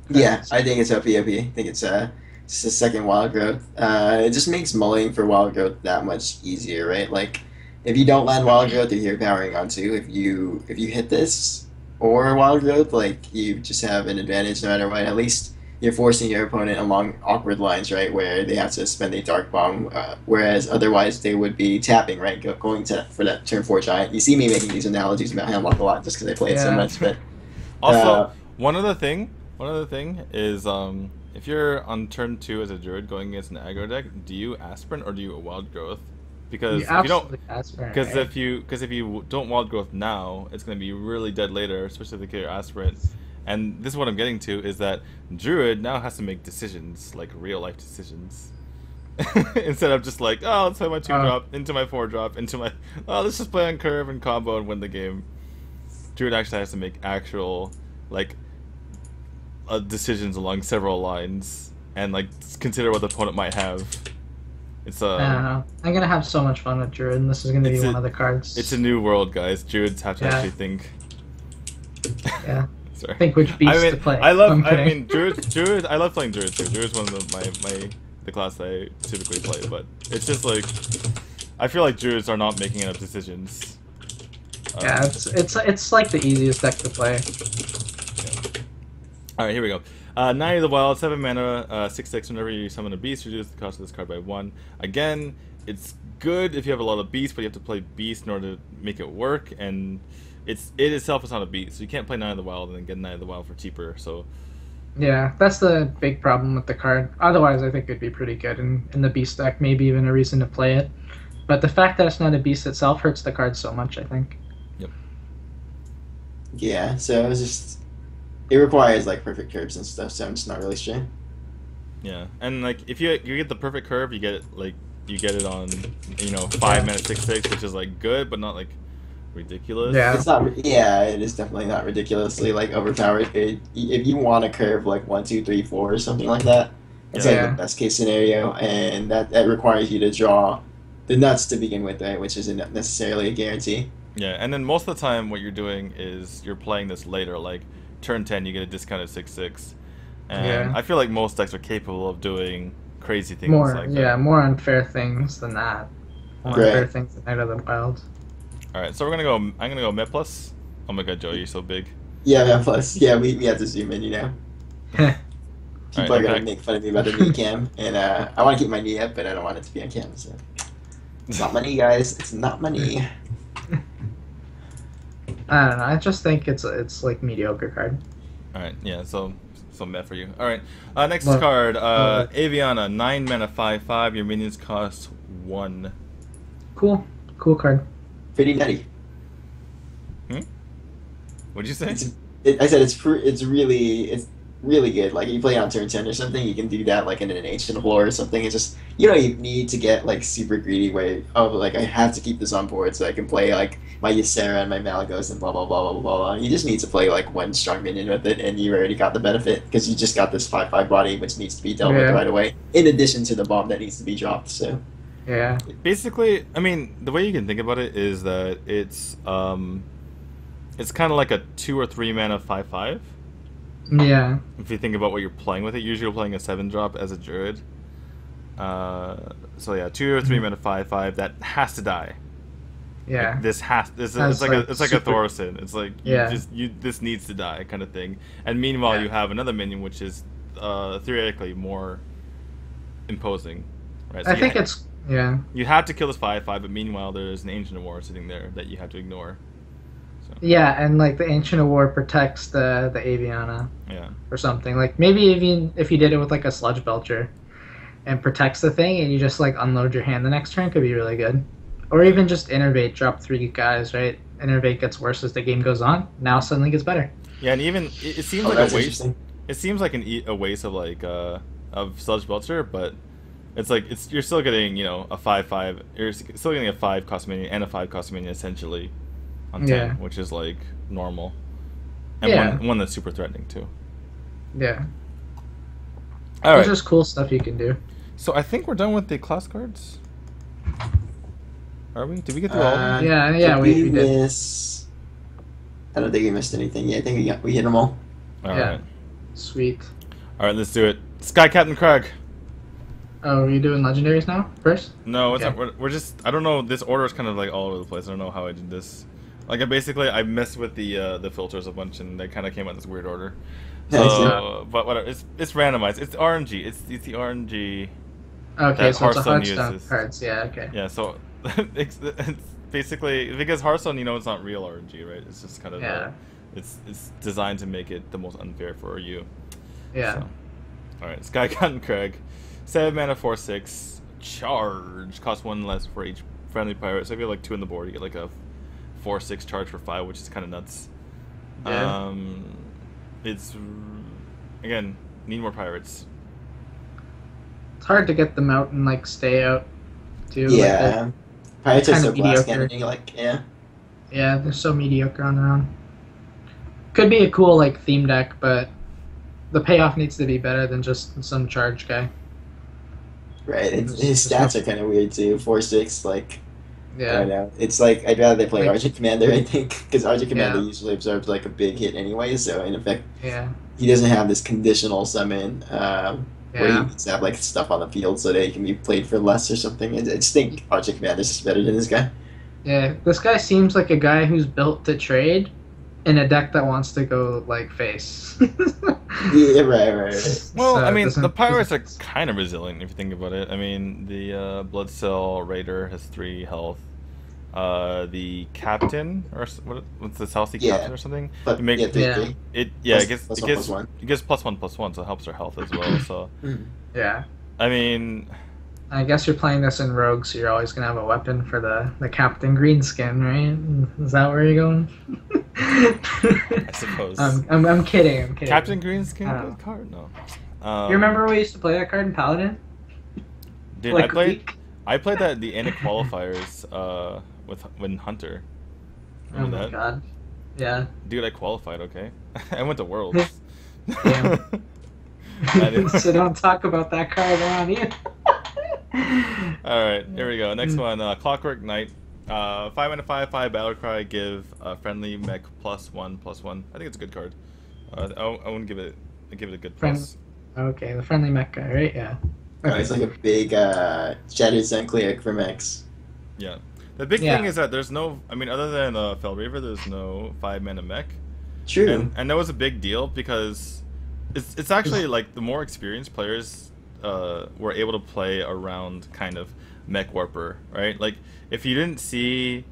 Yeah, I think it's OP. I think it's just a second Wild Growth. It just makes mulling for Wild Growth that much easier, right? Like, if you don't land Wild Growth, you're powering on 2. If you hit this or Wild Growth, like you just have an advantage no matter what. At least you're forcing your opponent along awkward lines, right, where they have to spend a Dark Bomb, whereas otherwise they would be tapping, right, going to for that turn 4 Giant. You see me making these analogies about Handlock a lot just because I play it so Yeah. much, but Also, one other thing is if you're on turn 2 as a Druid going against an aggro deck, do you Aspirant or do you Wild Growth? Because if you don't, if you don't Wild Growth now, it's going to be really dead later, especially if they kill your Aspirant. And this is what I'm getting to, is that Druid now has to make decisions, like real life decisions. Instead of just like, oh, let's play my 2-drop, into my 4-drop, into my, oh, let's just play on curve and combo and win the game. Druid actually has to make actual, like, decisions along several lines, and like consider what the opponent might have. It's I don't know. I'm gonna have so much fun with Druid, and this is gonna be It's one a- of the cards. it's a new world, guys. Druids have to Yeah. actually think. Yeah. Sorry. Think which beast I mean, to play. I I'm kidding. mean, Druid. I love playing Druid too. Druid's one of the class that I typically play, but it's just like I feel like Druids are not making enough decisions. Yeah, it's like the easiest deck to play. All right, here we go. 9 of the Wild, 7 mana, 6/6. Whenever you summon a beast, reduce the cost of this card by 1. Again, it's good if you have a lot of beasts, but you have to play beast in order to make it work. And it itself is not a beast, so you can't play 9 of the Wild and then get 9 of the Wild for cheaper. So Yeah, that's the big problem with the card. Otherwise, I think it'd be pretty good in the beast deck. Maybe even a reason to play it. But the fact that it's not a beast itself hurts the card so much, I think. yeah, so it was just it requires like perfect curves and stuff, so I'm just not really sure. yeah, and like if you get the perfect curve, you get it on 5 mana 6/6, which is like good, but not like ridiculous. Yeah. It's not. Yeah, it is definitely not ridiculously like overpowered. If you want a curve like 1, 2, 3, 4 or something like that, it's Yeah. like the best case scenario, and that requires you to draw the nuts to begin with, right? Which isn't necessarily a guarantee. Yeah, and then most of the time, what you're doing is you're playing this later. Like turn 10 you get a discounted 6/6, and Yeah. I feel like most decks are capable of doing crazy things More, like yeah, that. more unfair things than that. More Right. unfair things than Night of the Wild. All right, so we're gonna go. I'm gonna go Met Plus. Oh my God, Joe, you're so big. Yeah, man. Plus, yeah, we have to zoom in. You know, people Alright, are gonna impact. make fun of me about the knee cam, and I want to keep my knee up, but I don't want it to be on cam. So it's not my knee, guys. It's not my knee. I don't know. I just think it's like mediocre card. All right, yeah. So Met for you. All right. Next Well, card. Aviana, 9 mana, 5/5. Your minions cost 1. Cool card. Pretty nutty. What'd you say? I said it's really good. Like you play on turn 10 or something, you can do that like in an ancient war or something. It's just you don't even need to get like super greedy where like I have to keep this on board so I can play like my Ysera and my Malagos and blah blah blah blah blah. You just need to play like one strong minion with it, and you already got the benefit because you just got this 5/5 body which needs to be dealt with right away. In addition to the bomb that needs to be dropped. So Yeah. Basically, I mean, the way you can think about it is that it's kind of like a 2 or 3 mana 5/5. Yeah. If you think about what you're playing with it, usually you're playing a 7-drop as a druid. So yeah, 2 or 3 mana 5/5 that has to die. Yeah. Like, it's like a Thorson. It's like this needs to die kind of thing. And meanwhile, you have another minion which is theoretically more imposing, right? So I think it's you have to kill this 5/5, but meanwhile there's an Ancient of War sitting there that you have to ignore. So. Yeah, and like the Ancient of War protects the Aviana. Yeah. Or something. Like maybe even if you did it with like a Sludge Belcher and protects the thing and you just like unload your hand the next turn could be really good. Or even just Innervate, drop 3 guys, right? Innervate gets worse as the game goes on. Now suddenly gets better. Yeah, and even it seems like a waste. It seems like a waste of like of Sludge Belcher, but it's like you're still getting a 5/5. You're still getting a 5 cost minion and a 5 cost minion essentially on 10, which is like normal, and one that's super threatening too. Yeah. All right. There's just cool stuff you can do. So I think we're done with the class cards. Are we? Did we get through all of them? Yeah, we did. Miss... I don't think we missed anything. Yeah, I think we hit them all. All right. Sweet. All right, let's do it. Sky Captain Krag. Oh, are you doing legendaries now first? No, it's not. We're just. I don't know. This order is kind of like all over the place. I don't know how I did this. Like I messed with the filters a bunch, and they kind of came out in this weird order. So, but whatever. It's randomized. It's RNG. It's the RNG. Okay, so it's a Hearthstone Hearthstone cards. Yeah. Okay. Yeah. So it's basically because Hearthstone, it's not real RNG, right? It's just kind of it's designed to make it the most unfair for you. Yeah. So, all right, Sky Captain Krag, 7 mana 4/6 charge, costs 1 less for each friendly pirate. So if you have like 2 on the board, you get like a 4/6 charge for 5, which is kind of nuts. Yeah. It's again need more pirates. It's hard to get them out and like stay out too. Yeah. Like, Pirates are so blast mediocre. cannoning, like yeah. Yeah, they're so mediocre on their own. Could be a cool like theme deck, but the payoff needs to be better than just some charge guy. Right. His stats are kind of weird too. 4/6, like. Yeah. I don't know. It's like I'd rather they play Argent Commander, I think, because Argent Commander usually absorbs like a big hit anyway. So in effect, he doesn't have this conditional summon where he needs to have like stuff on the field so that he can be played for less or something. I just think Argent Commander is just better than this guy. Yeah, this guy seems like a guy who's built to trade in a deck that wants to go like face. Yeah, right. Well, I mean, the pirates are kind of resilient if you think about it. I mean, the Blood Cell Raider has 3 health. The captain or what's the South Sea captain or something? But it gets +1/+1, so it helps their health as well. So yeah, I mean, I guess you're playing this in Rogue, so you're always gonna have a weapon for the Captain Greenskin, right? Is that where you're going? I suppose. I'm kidding. Captain Greenskin, good card. No. You remember we used to play that card in Paladin? Dude, like I played that the End qualifiers when Hunter. Remember that? God. Yeah. Dude, I qualified. Okay, I went to Worlds. Damn. So don't talk about that card around here. Alright, here we go. Next one, Clockwork Knight. 5 mana 5/5 Battlecry, give a friendly mech +1/+1. I think it's a good card. I wouldn't give it. I give it a good Friend. plus. Okay, the friendly mech guy, right? Yeah. Okay. He's like a big Shattered Zencliac from X. Yeah. The big Yeah. thing is that there's no. I mean, other than Fel Reaver, there's no 5-mana mech. True. And that was a big deal because it's actually like the more experienced players were able to play around kind of Mech Warper, right? Like if you didn't see,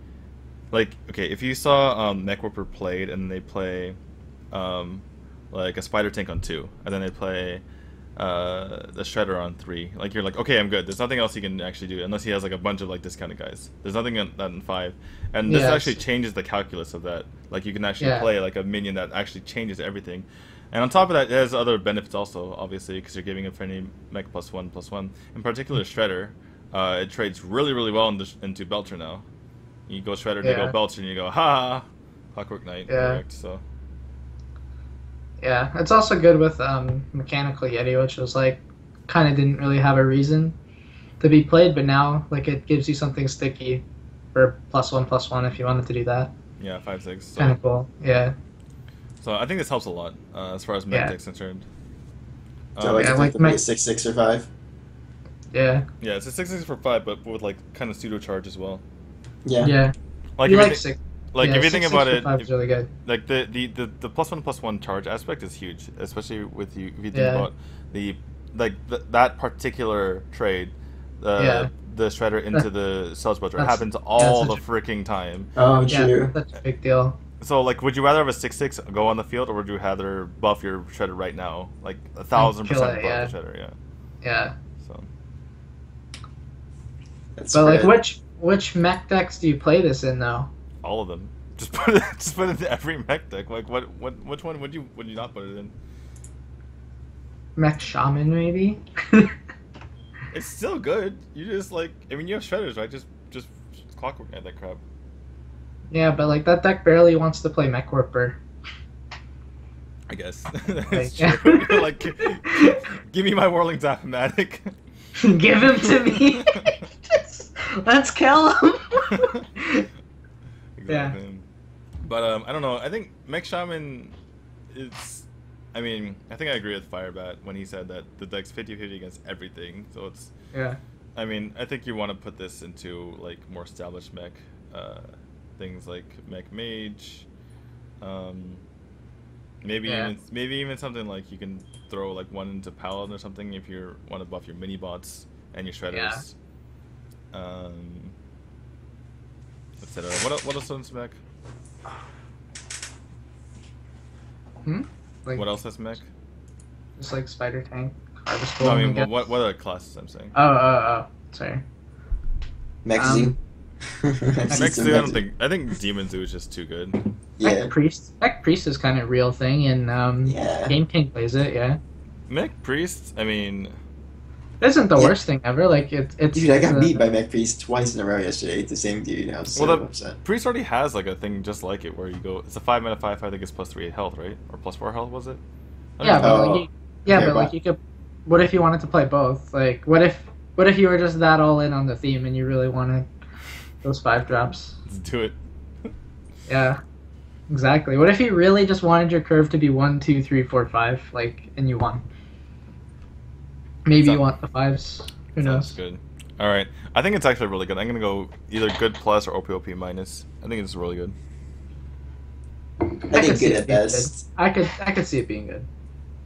like okay, if you saw Mech Warper played and they play like a Spider Tank on 2, and then they play the Shredder on 3, like you're like, okay, I'm good. There's nothing else he can actually do unless he has like a bunch of like discounted guys. There's nothing in that in 5, and this actually changes the calculus of that. Like you can actually play like a minion that actually changes everything. And on top of that, it has other benefits also, obviously, because you're giving a friendly mech +1/+1. In particular, Shredder, it trades really, really well into Belcher now. You go Shredder, you go Belcher, and you go, ha! Clockwork Knight, correct, so... Yeah, it's also good with Mechanical Yeti, which was like, kind of didn't really have a reason to be played, but now, like, it gives you something sticky for +1/+1 if you wanted to do that. Yeah, 5/6. So. Kind of cool, yeah. So I think this helps a lot as far as mech deck's concerned. So like, like a 6/6 or 5. Yeah. Yeah, it's a 6/6 for 5, but with like kind of pseudo charge as well. Yeah. Yeah. Like you if like you six. like if you think about it, is really good. like the +1/+1 charge aspect is huge, especially with you if you think about that particular trade. The Shredder into the Sludge Belcher happens all the freaking time. Oh, true. Yeah, that's a big deal. So, like, would you rather have a 6/6 go on the field, or would you rather buff your Shredder right now? Like, 1,000% buff the Shredder, yeah. Yeah. So. But, like, which mech decks do you play this in, though? All of them. Just put it into every mech deck. Like, which one would you not put it in? Mech Shaman, maybe? It's still good. You just, like, I mean, you have Shredders, right? Just Clockwork Knight that crap. Yeah, but like that deck barely wants to play Mech Warper. I guess. That's true. Like, give me my Whirling Zaphomatic. Give him to me. Let's kill him. Exactly. Yeah. But I don't know. I think Mech Shaman is. I mean, I think I agree with Firebat when he said that the deck's 50-50 against everything. So it's. Yeah. I mean, I think you want to put this into like more established mech. Things like Mech Mage, maybe even something like you can throw like one into Paladin or something if you want to buff your mini bots and your Shredders. Etc. What else is mech? Like, what else is mech? Just like Spider Tank. No, I mean, what other classes I'm saying? Oh, sorry. Mech Zoo. Mech Zoo, I think Demon Zoo is just too good. Yeah. Mech Priest is kind of a real thing, and Game King plays it. Yeah. Mech Priest, I mean, it isn't the worst thing ever. Like it's. Dude, I got beat by Mech Priest twice in a row yesterday. The same dude. I was so upset. Priest already has like a thing just like it where you go. It's a 5-mana 5. I think it's +3 health, right? Or +4 health was it? Yeah, but like you could. What if you wanted to play both? Like, what if you were just that all in on the theme and you really wanted those 5 drops? Let's do it. Yeah, exactly. What if you really just wanted your curve to be 1, 2, 3, 4, 5, like, and you won? Maybe you want the 5s. Who knows? Good. All right, I think it's actually really good. I'm gonna go either good plus or OPOP minus. I think it's really good. I think good at best. I could see it being good.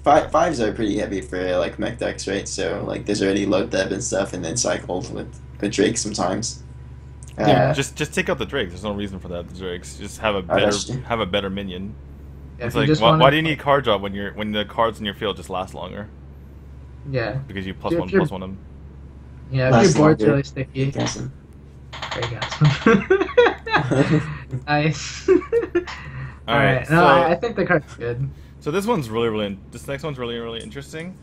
5s are pretty heavy for like mech decks, right? So like there's already low deb and stuff, and then cycled with Drake sometimes. Yeah. Just take out the Drake. There's no reason for that. The Drakes just have a better minion. Yeah, it's like why do you need card draw when the cards in your field just last longer? Yeah. Because you +1/+1 them. Yeah, if your board's really sticky. Very awesome. Nice. All right. No, I think the card's good. So this next one's really interesting,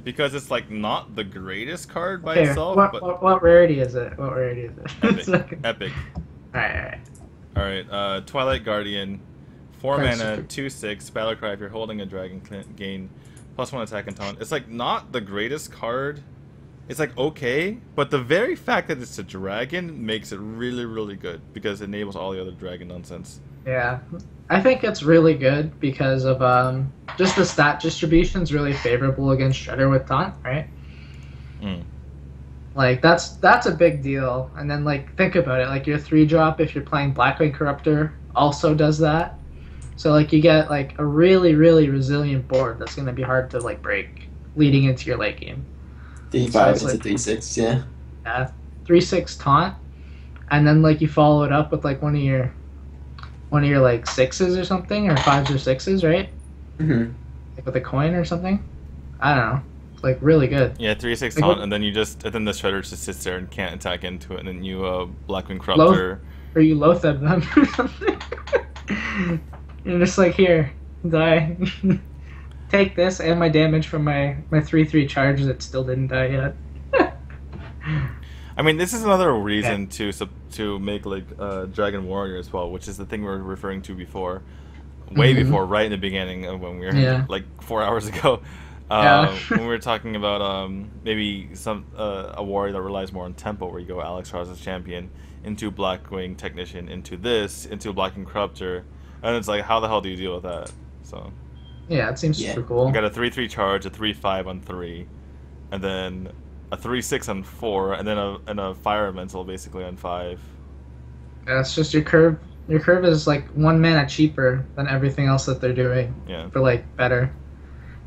because it's like not the greatest card by itself. What rarity is it? Epic. All right. Twilight Guardian, 4 mana, 2/6 Battlecry. If you're holding a dragon, gain +1 attack and taunt. It's like not the greatest card. It's like okay, but the very fact that it's a dragon makes it really, really good because it enables all the other dragon nonsense. Yeah. I think it's really good because of just the stat distribution is really favorable against Shredder with taunt, right? Mm. Like that's a big deal. And then like think about it, like your 3-drop if you're playing Blackwing Corruptor also does that. So like you get like a really really resilient board that's gonna be hard to like break leading into your late game. 3-5 So it's into like 3-6, yeah. 3-6 taunt, and then like you follow it up with like one of your like sixes or something, or fives or sixes, right? Mm-hmm. Like with a coin or something. I don't know. It's like really good. Yeah, 3-6 Like, taunt, what- and then then the Shredder just sits there and can't attack into it, and then you Blackwing Low- Corruptor. Or you Loatheb them or something. You're just like, here, die. Take this and my damage from my 3/3 charge that still didn't die yet. I mean, this is another reason to make like Dragon Warrior as well, which is the thing we were referring to before, way Mhm. before, right in the beginning of when we were Yeah. like 4 hours ago, Yeah. when we were talking about maybe a warrior that relies more on tempo, where you go Alex Ross as champion into Blackwing Technician into Blackwing Corruptor, and it's like, how the hell do you deal with that? So Yeah, it seems Yeah. super cool. you got a 3/3 charge, a 3/5 on 3, and then a 3/6 on 4, and then a fire elemental basically on 5. Yeah, it's just your curve. Your curve is like 1 mana cheaper than everything else that they're doing Yeah. for like better.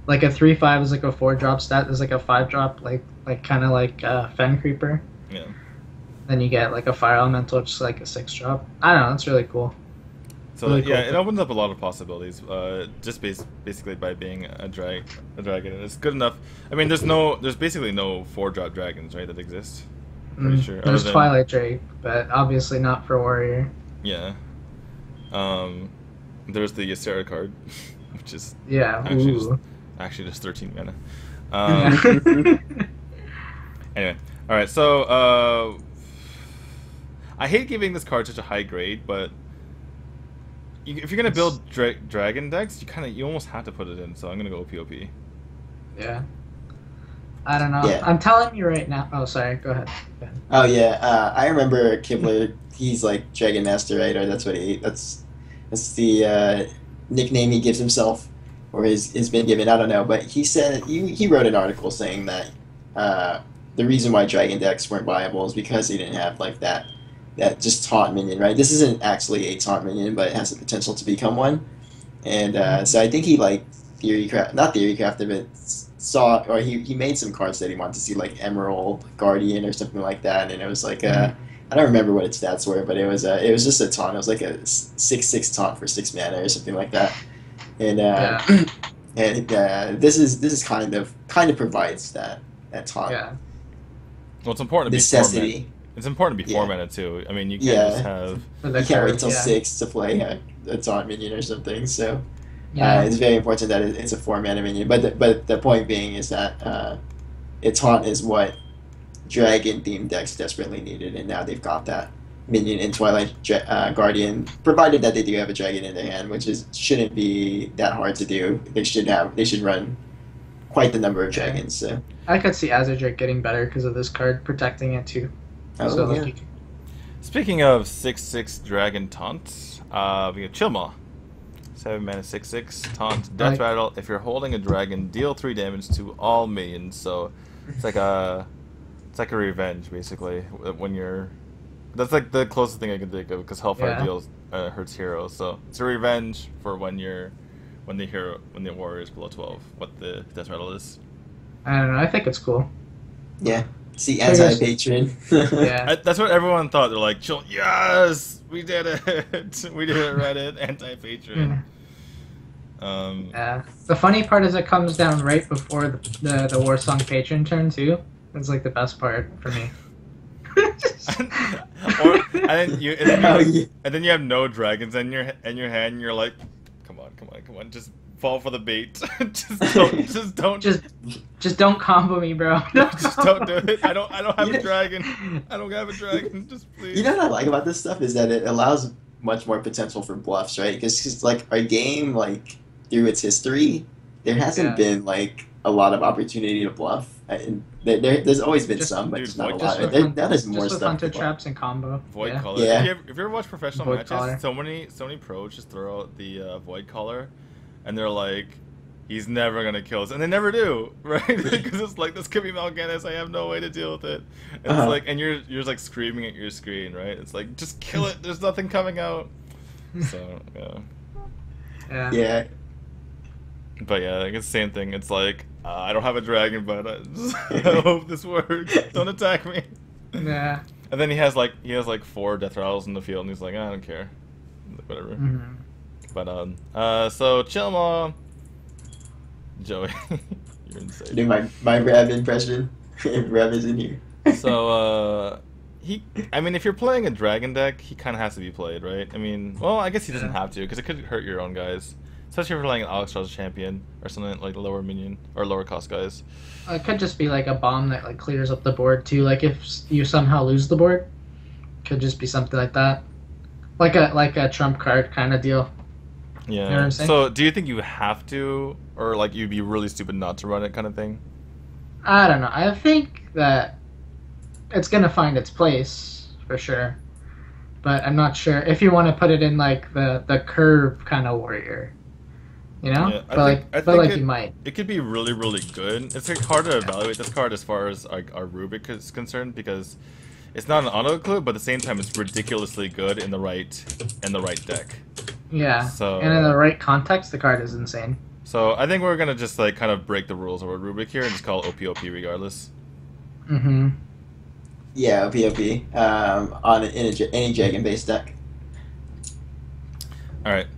Like a 3/5 is like a 4-drop stat. There's like a 5-drop like kind of like Fen Creeper. Yeah. Then you get like a fire elemental, just like a 6-drop. I don't know. It's really cool. So Really yeah, cool. it opens up a lot of possibilities. Just basically by being a dragon, and it's good enough. I mean, there's basically no 4-drop dragons, right, that exist. Pretty sure. There's Other than- Twilight Drake, but obviously not for Warrior. Yeah. There's the Ysera card, which is Yeah. actually just 13 mana. Yeah. Anyway, all right. So I hate giving this card such a high grade, but if you're gonna build dragon decks, you almost have to put it in. So I'm gonna go OP. Yeah. I don't know. Yeah. I'm telling you right now. Oh, sorry. Go ahead. Oh yeah, I remember Kibler. He's like Dragon Master, right? Or that's what that's the nickname he gives himself, or has been given. I don't know, but he said he wrote an article saying that the reason why Dragon decks weren't viable is because they didn't have like that just taunt minion, right? This isn't actually a taunt minion, but it has the potential to become one. And so I think he like not theory crafted, but saw, or he made some cards that he wanted to see, like Emerald Guardian or something like that, and it was like I don't remember what its stats were, but it was just a taunt. It was like a 6/6 taunt for 6 mana or something like that, and and this is kind of provides that taunt Yeah. Well, it's important to be 4 necessity. mana. It's important to be 4 Yeah. mana too. I mean, you can't Yeah. just have. For the You can't wait curve, until yeah. 6 to play a taunt minion or something. So Yeah. it's very important that it's a 4 mana minion. But the point being is that its taunt is what dragon themed decks desperately needed, and now they've got that minion in Twilight Guardian, provided that they do have a dragon in their hand, which shouldn't be that hard to do. They should run quite the number of Yeah. dragons. So I could see Azure getting better because of this card protecting it too. oh, So yeah. like, Speaking of 6/6 dragon taunts, we have Chillmaw. 7 mana 6/6 taunt death Like- rattle. If you're holding a dragon, deal 3 damage to all minions. So it's like a revenge basically. When you're, that's like the closest thing I can think of, because Hellfire Yeah. deals hurts heroes. So it's a revenge for when the warrior is below 12. What the death rattle is. I don't know. I think it's cool. Yeah. See, I guess- anti-patron. Yeah. That's what everyone thought. They're like, chill. Yes, we did it. We did it. Reddit anti-patron. Yeah. The funny part is it comes down right before the Warsong patron turn too. That's like the best part for me. And then you have no dragons in your hand. And you're like, come on, just fall for the bait. just don't Just don't combo me, bro. just don't do it. I don't have a dragon. I don't have a dragon. Just please. You know what I like about this stuff is that it allows much more potential for bluffs, right? Because like our game, like through its history, there hasn't Yeah. been like a lot of opportunity to bluff. There's always been Just- some, but Dude, just not a Void lot. Collar. Now there's more just with stuff hunter to bluff. traps and combo. Void Yeah. Collar. Yeah. If you ever watch professional Void matches, Collar. so many pros just throw out the Void Collar, and they're like, he's never gonna kill us, and they never do, right? Because it's like, this could be Mal'Ganis. I have no way to deal with it. And it's like, and you're just like screaming at your screen, right? It's like, just kill it. There's nothing coming out. So yeah. Yeah. Yeah. But yeah, I guess the same thing. It's like, I don't have a dragon, but I hope this works. Don't attack me. Yeah. And then he has like 4 death rattles in the field, and he's like, I don't care, whatever. Mhm. But so Chilma, Joey, you're insane. Do my Rev impression. Rev is in here. So I mean, if you're playing a dragon deck, he kind of has to be played, right? I mean, well, I guess he doesn't have to, because it could hurt your own guys. Especially if you're playing an Alex champion or something like lower minion or lower cost guys. It could just be like a bomb that like clears up the board too. Like if you somehow lose the board, could just be something like that, like a trump card kind of deal. Yeah. You know what I'm saying? So do you think you have to, or like you'd be really stupid not to run it, kind of thing? I don't know. I think that it's gonna find its place for sure, but I'm not sure if you want to put it in like the curve kind of warrior. You know, Yeah, I but think you might. It could be really, really good. It's like hard to evaluate this card as far as our Rubik is concerned, because it's not an auto clue, but at the same time it's ridiculously good in the right deck. Yeah. So And in the right context, the card is insane. So I think we're gonna just like kind of break the rules of our Rubik here and just call it OPOP regardless. Mm-hmm. Yeah, OPOP. On any dragon based deck. All right.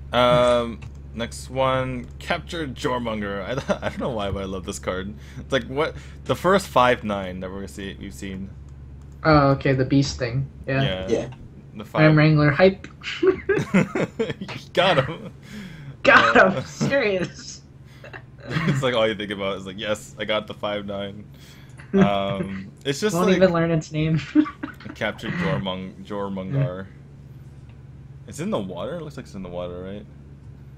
Next one, Capture Jormonger. I don't know why, but I love this card. It's like what the first 5/9 that we've seen. Oh, okay, the beast thing. Yeah. Yeah. The Ram 5. Wrangler hype. Got him. Got him. Serious. It's like all you think about is like, yes, I got the 5/9. It's just Won't like even learn its name. Capture Jormungar. It's in the water. It looks like it's in the water, right?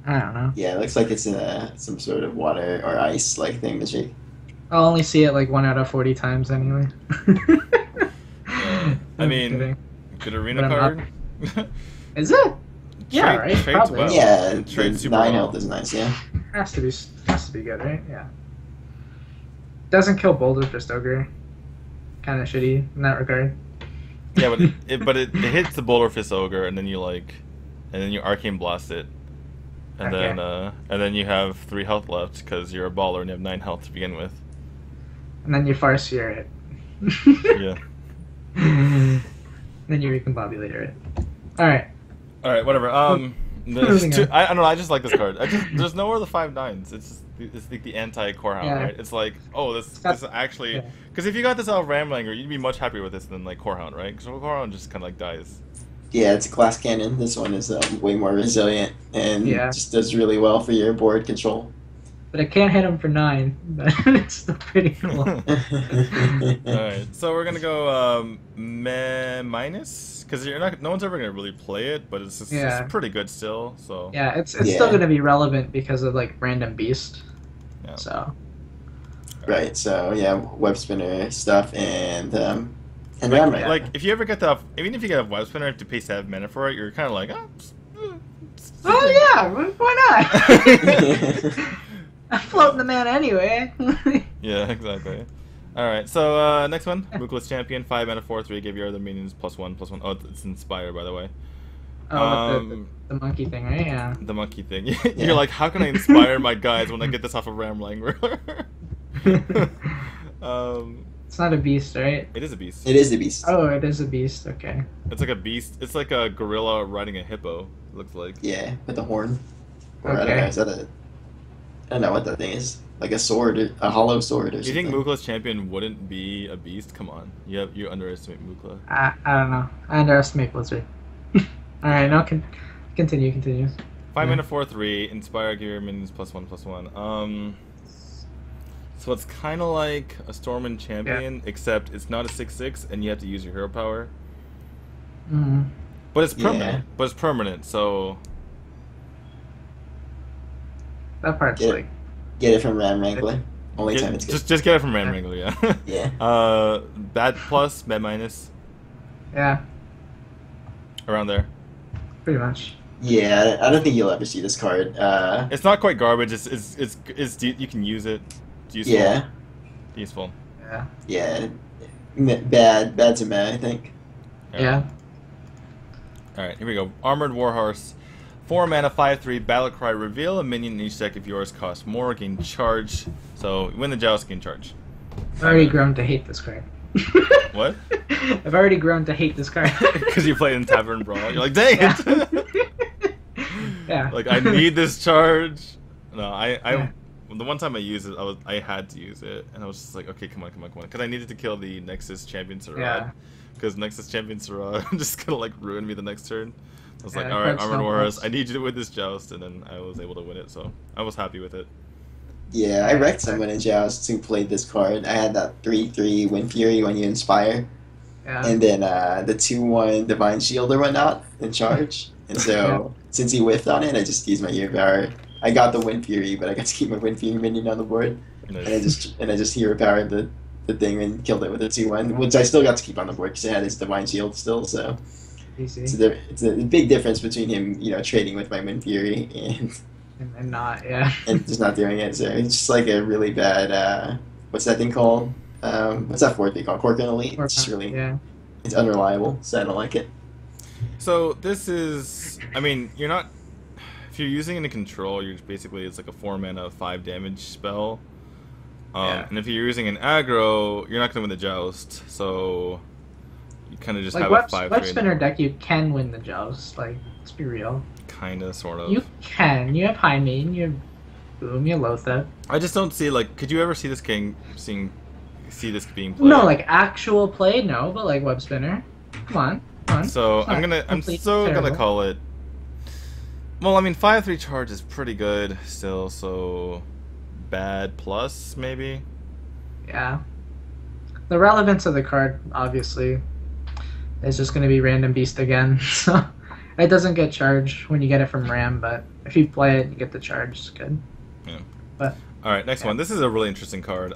I don't know. Yeah, it looks like it's in some sort of water or ice like thingamajig. I'll only see it like 1 out of 40 times anyway. Yeah. I I'm mean, kidding. good arena But I'm card. Is it? Yeah, right. Trades Probably. well. Yeah, It trades the super 9 well. health is nice, yeah. Has to be good, right? Yeah. Doesn't kill Boulder Fist Ogre. Kind of shitty in that regard. Yeah, but it hits the Boulder Fist Ogre, and then you Arcane Blast it, and Okay. then you have 3 health left because you're a baller and you have 9 health to begin with. And then you Farseer it. Yeah. Then you recombobulator it. Alright. All right, whatever. Moving on. I don't know. I just like this card. There's nowhere the 5/9s. It's like the anti-core hound, Yeah. right? It's like, oh, this actually, Yeah. because if you got this out of Ramlanger, you'd be much happier with this than like core hound, right? Because core hound just kind of like dies. Yeah, it's a glass cannon. This one is way more resilient and Yeah. just does really well for your board control. But it can't hit him for 9. But it's still pretty cool. All right, so we're gonna go minus because no one's ever gonna really play it, but it's Yeah. pretty good still. So Yeah, it's Yeah. still going to be relevant because of like random beast. Yeah. So Right, so yeah, web spinner stuff and like, Rammer. like if you ever get the even if you get a web spinner, you have to pay 7 mana for it. You're kind of like, yeah, why not? I'm floating the man anyway. Yeah, exactly. All right, so next one, Mukless Champion, 5 mana 4/3. Give your other minions +1/+1. Oh, it's Inspire, by the way. Oh, the monkey thing, right? Yeah. The monkey thing. You're like, how can I inspire my guys when I get this off of Ramlanger? It's not a beast, right? It is a beast. It is the beast. Oh, it is a beast. Okay. It's like a beast. It's like a gorilla riding a hippo. It looks like. Yeah, with the horn. Or I Okay. don't know, is that a... I don't know what that thing is. Like a sword, a hollow sword or You something. think Mukless Champion wouldn't be a beast? Come on, you underestimate Mukla. I don't know. I underestimate Blizzard. All right, now continue. 5 mana 4/3. Inspire. Give your minions +1/+1. So it's kind of like a Stormwind Champion, except it's not a 6/6, and you have to use your hero power. Mm. But it's permanent. Yeah. But it's permanent. So That part's Yeah. like Get it from Ram Wrangler. Only time it's good. Just get it from Ram Wrangler, yeah. Yeah. Bad plus, bad minus. Yeah, Around there. pretty much. Yeah, I don't think you'll ever see this card. It's not quite garbage. You can use it. It's useful. Yeah. Useful. Yeah. Yeah. Bad to meh, I think. Yeah. All right, here we go. Armored Warhorse. 4 mana, 5/3, Battlecry. Reveal a minion in each deck if yours costs more. Gain charge. So win the joust, gain charge. I've already grown to hate this card. What? I've already grown to hate this card. Because you played in Tavern Brawl. You're like, dang it! Yeah. Like, I need this charge. No, Yeah. the one time I used it, I had to use it, and I was just like, okay, come on, because I needed to kill the Nexus Champion Sarad. Yeah. Because Nexus Champion Sarad just gonna like ruin me the next turn. I was like, Yeah, all right, card's Armored so Warhorse, close. I need you to win this joust, and then I was able to win it, so I was happy with it. Yeah, I wrecked someone in Joust who played this card. I had that 3/3 Wind Fury when you inspire, Yeah. and then the 2/1 Divine Shield or whatnot in charge. And so since he whiffed on it, I just used my Hero Power. I got the Wind Fury, but I got to keep my Wind Fury minion on the board, Nice. and I just Hero Powered the thing and killed it with a 2/1, which I still got to keep on the board because it had his Divine Shield still. So Easy. it's a big difference between him, trading with my Wind Fury And not, yeah. and just not doing it. So it's just like a really bad. What's that thing called? What's that fourth thing called? Corkin Elite. It's just really Yeah. it's unreliable. So I don't like it. So this is, I mean, you're not. If you're using it in control, it's like a 4 mana 5 damage spell. Yeah. And if you're using an aggro, you're not gonna win the joust. So you kind of just Like have web, a 5/3. web spinner deck, you can win the joust. Like, let's be real. Kinda, sort of. You can. You have high main. You have boom. You have Lothar. I just don't see could you ever see this see this being played? No, like actual play, no. But like web spinner, come on. So It's not I'm completely still gonna terrible. call it. Well, I mean, 5/3 charge is pretty good still. So bad plus maybe. Yeah. The relevance of the card, obviously, is just going to be random beast again. So it doesn't get charged when you get it from Ram, but if you play it, you get the charge. It's good. Yeah. But All right, next one. This is a really interesting card.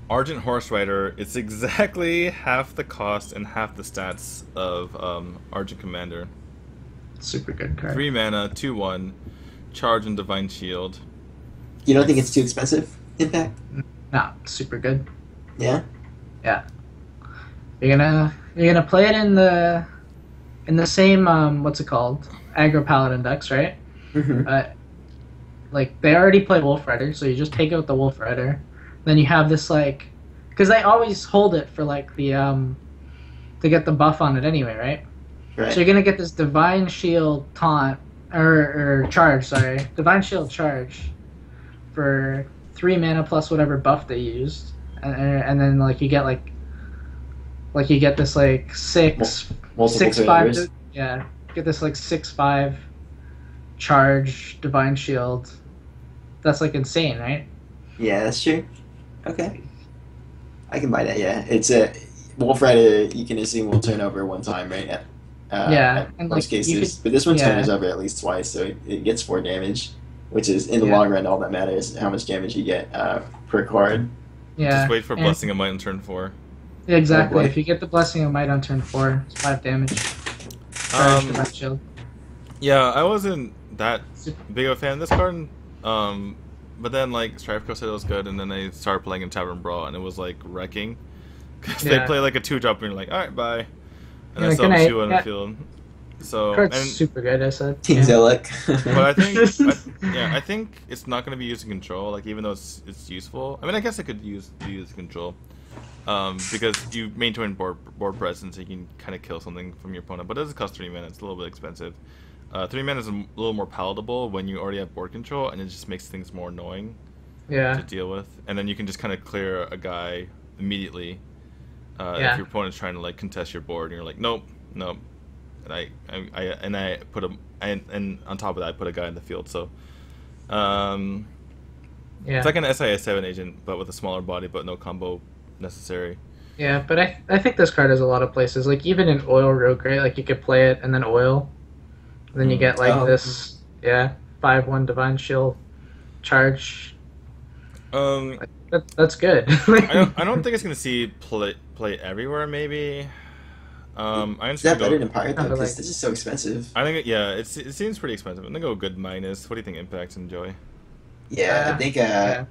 Argent Horse Rider. It's exactly half the cost and half the stats of Argent Commander. super good card. 3 mana, 2/1, charge and Divine Shield. You don't think it's too expensive? Impact? Nah, super good. Yeah. Yeah. You're gonna play it in the same what's it called, aggro paladin decks, right? Mm-hmm. Like they already play Wolf Rider, so you just take out the Wolf Rider. Then you have this like, because they always hold it for like the to get the buff on it anyway, right? Right. So you're gonna get this Divine Shield taunt or charge, sorry, Divine Shield charge for 3 mana plus whatever buff they used, and then like you get you get this like Multiple 6/5 failures. yeah, get this like 6/5 charge Divine Shield. That's like insane, right? Yeah, that's true. Okay. I can buy that, yeah. It's a Wolf Rider, you can assume will turn over one time, right? Yeah, At and, most like, you cases. could- But this one yeah. turns over at least twice, so it gets 4 damage, which is, in the Yeah. long run, all that matters, how much damage you get per card. Yeah. Just wait for and- Blessing of Might on turn 4. Yeah, exactly. Oh, boy. If you get the Blessing of Might on turn 4, it's 5 damage. Charge Divine Shield. Yeah, I wasn't that big of a fan of this card. But then like Strife Co said it was good, and then they started playing in Tavern Brawl, and it was like wrecking. Because they Yeah. play like a 2-drop, and you're like, alright, bye. And You're then like, still "Good have night." 2 on the Yeah. field. So, Card's and, super good, I said. King Yeah. Zelek. but I think it's not going to be used in control. Like even though it's useful. I mean, I guess I could use control, because you maintain board presence, so you can kind of kill something from your opponent. But it does cost 3 mana. It's a little bit expensive. 3 mana is a little more palatable when you already have board control, and it just makes things more annoying Yeah. to deal with. And then you can just kind of clear a guy immediately Yeah. if your opponent's trying to like contest your board, and you're like, nope. And I put a and on top of that I put a guy in the field. So Yeah. it's like an SIS-7 agent, but with a smaller body, but no combo necessary. Yeah, but I think this card has a lot of places. Like even in Oil Rogue, right? Like you could play it and then Oil. And then you get like Oh. this 5/1 Divine Shield charge. Um, That's good. I don't think it's gonna see play everywhere. Maybe. I'm Is just that gonna better go. than Pirate though? Kinda Because like- this is so expensive. I think yeah, it seems pretty expensive. I'm gonna go good minus. What do you think, Impact and Joey? Yeah, I think yeah.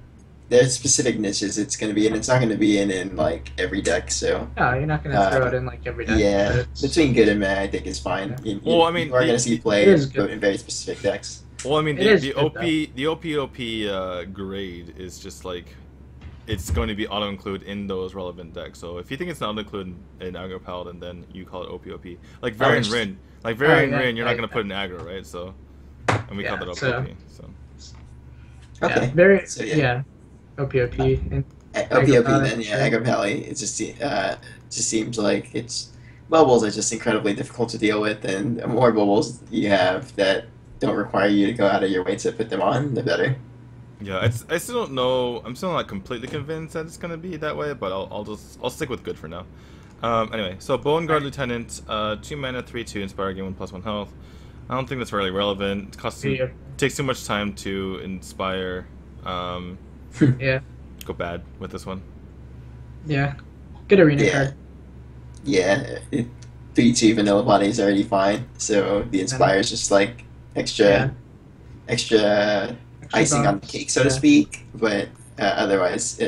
there's specific niches it's going to be in. It's not going to be in like every deck. So No, you're not gonna throw it in like every deck. yeah, but it's- between good and meh, I think is fine. Well, I mean, you are going to see play it is good. in very specific decks. Well, I mean, It is the good, OP grade is just like it's going to be auto include in those relevant decks. So if you think it's not auto include in Aggro Paladin, then you call it OP. Like Varian Rin, Rin, you're not going to put in aggro, right? So and we call that OP. So Okay. Very So, yeah. OPOP. And OPOP then, sure. yeah, Aggro Pally. It just seems like it's bubbles are just incredibly difficult to deal with, and the more bubbles you have that don't require you to go out of your way to put them on, the better. yeah, I still don't know. I'm still not completely convinced that it's going to be that way, but I'll stick with good for now. Anyway, so Bone Guard Lieutenant, 2 mana, 3/2, inspire, gain 1+1 health. I don't think that's really relevant. It takes too much time to inspire. Yeah. Go bad with this one. Yeah. Good arena Yeah. card. Yeah, 3/2 vanilla body is already fine, so the inspire is just like extra icing on the cake, so to speak. But otherwise,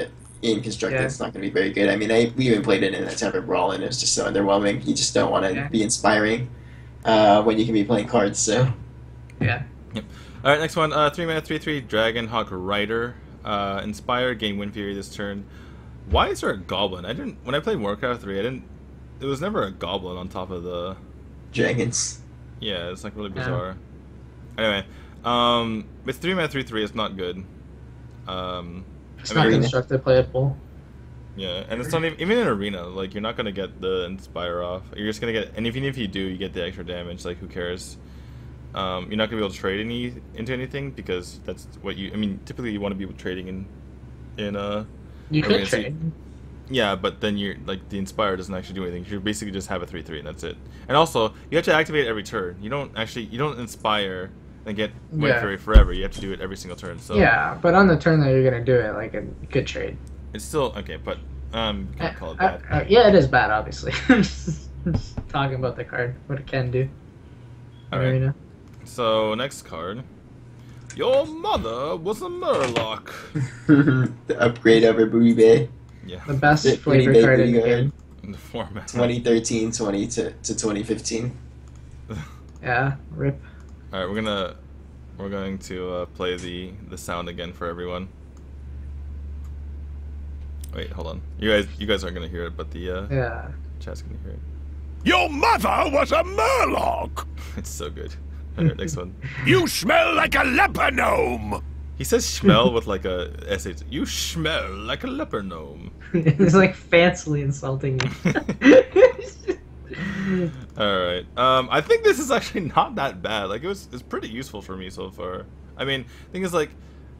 in constructed, it's not going to be very good. I mean, we even played it in a Temper Brawl, and it was just so underwhelming. You just don't want to be inspiring when you can be playing cards. So Yeah. All right, next one. 3 mana, 3/3, Dragon Hawk Rider. Inspire, gain Wind Fury this turn. Why is there a goblin? When I played Warcraft 3, there was never a goblin on top of the dragons. Yeah, it's like really bizarre. Anyway, with 3 mana 3/3, it's not good. It's not constructed playable. Yeah, and it's not even in arena. Like you're not gonna get the inspire off. You're just gonna get, and even if you do, you get the extra damage. Like who cares? You're not gonna be able to trade into anything because that's what you. I mean, typically you want to be trading in You could trade. Yeah, but then you're like the inspire doesn't actually do anything. You basically just have a 3/3 and that's it. And also you have to activate it every turn. You don't inspire and get Wind Fury forever. You have to do it every single turn. So yeah, but on the turn that you're gonna do it, like you could trade. it's still okay, but can't call it bad. Yeah, it is bad, obviously. I'm just talking about the card, what it can do. All right. So next card. Your mother was a Murloc. The upgrade over Booty Bay. Yeah. The best flavor card in the game. In the format. 2013, 20 to 2015. Yeah, rip. All right, we're going to play the sound again for everyone. Wait, hold on. You guys aren't gonna hear it, but the chat's gonna hear it. Your mother was a Murloc! It's so good. Alright, next one. You smell like a leper gnome! He says "smell" with like a sh. You smell like a leper gnome. It's like fancily insulting you. All right. I think this is actually not that bad. Like it's pretty useful for me so far. I mean, the thing is like,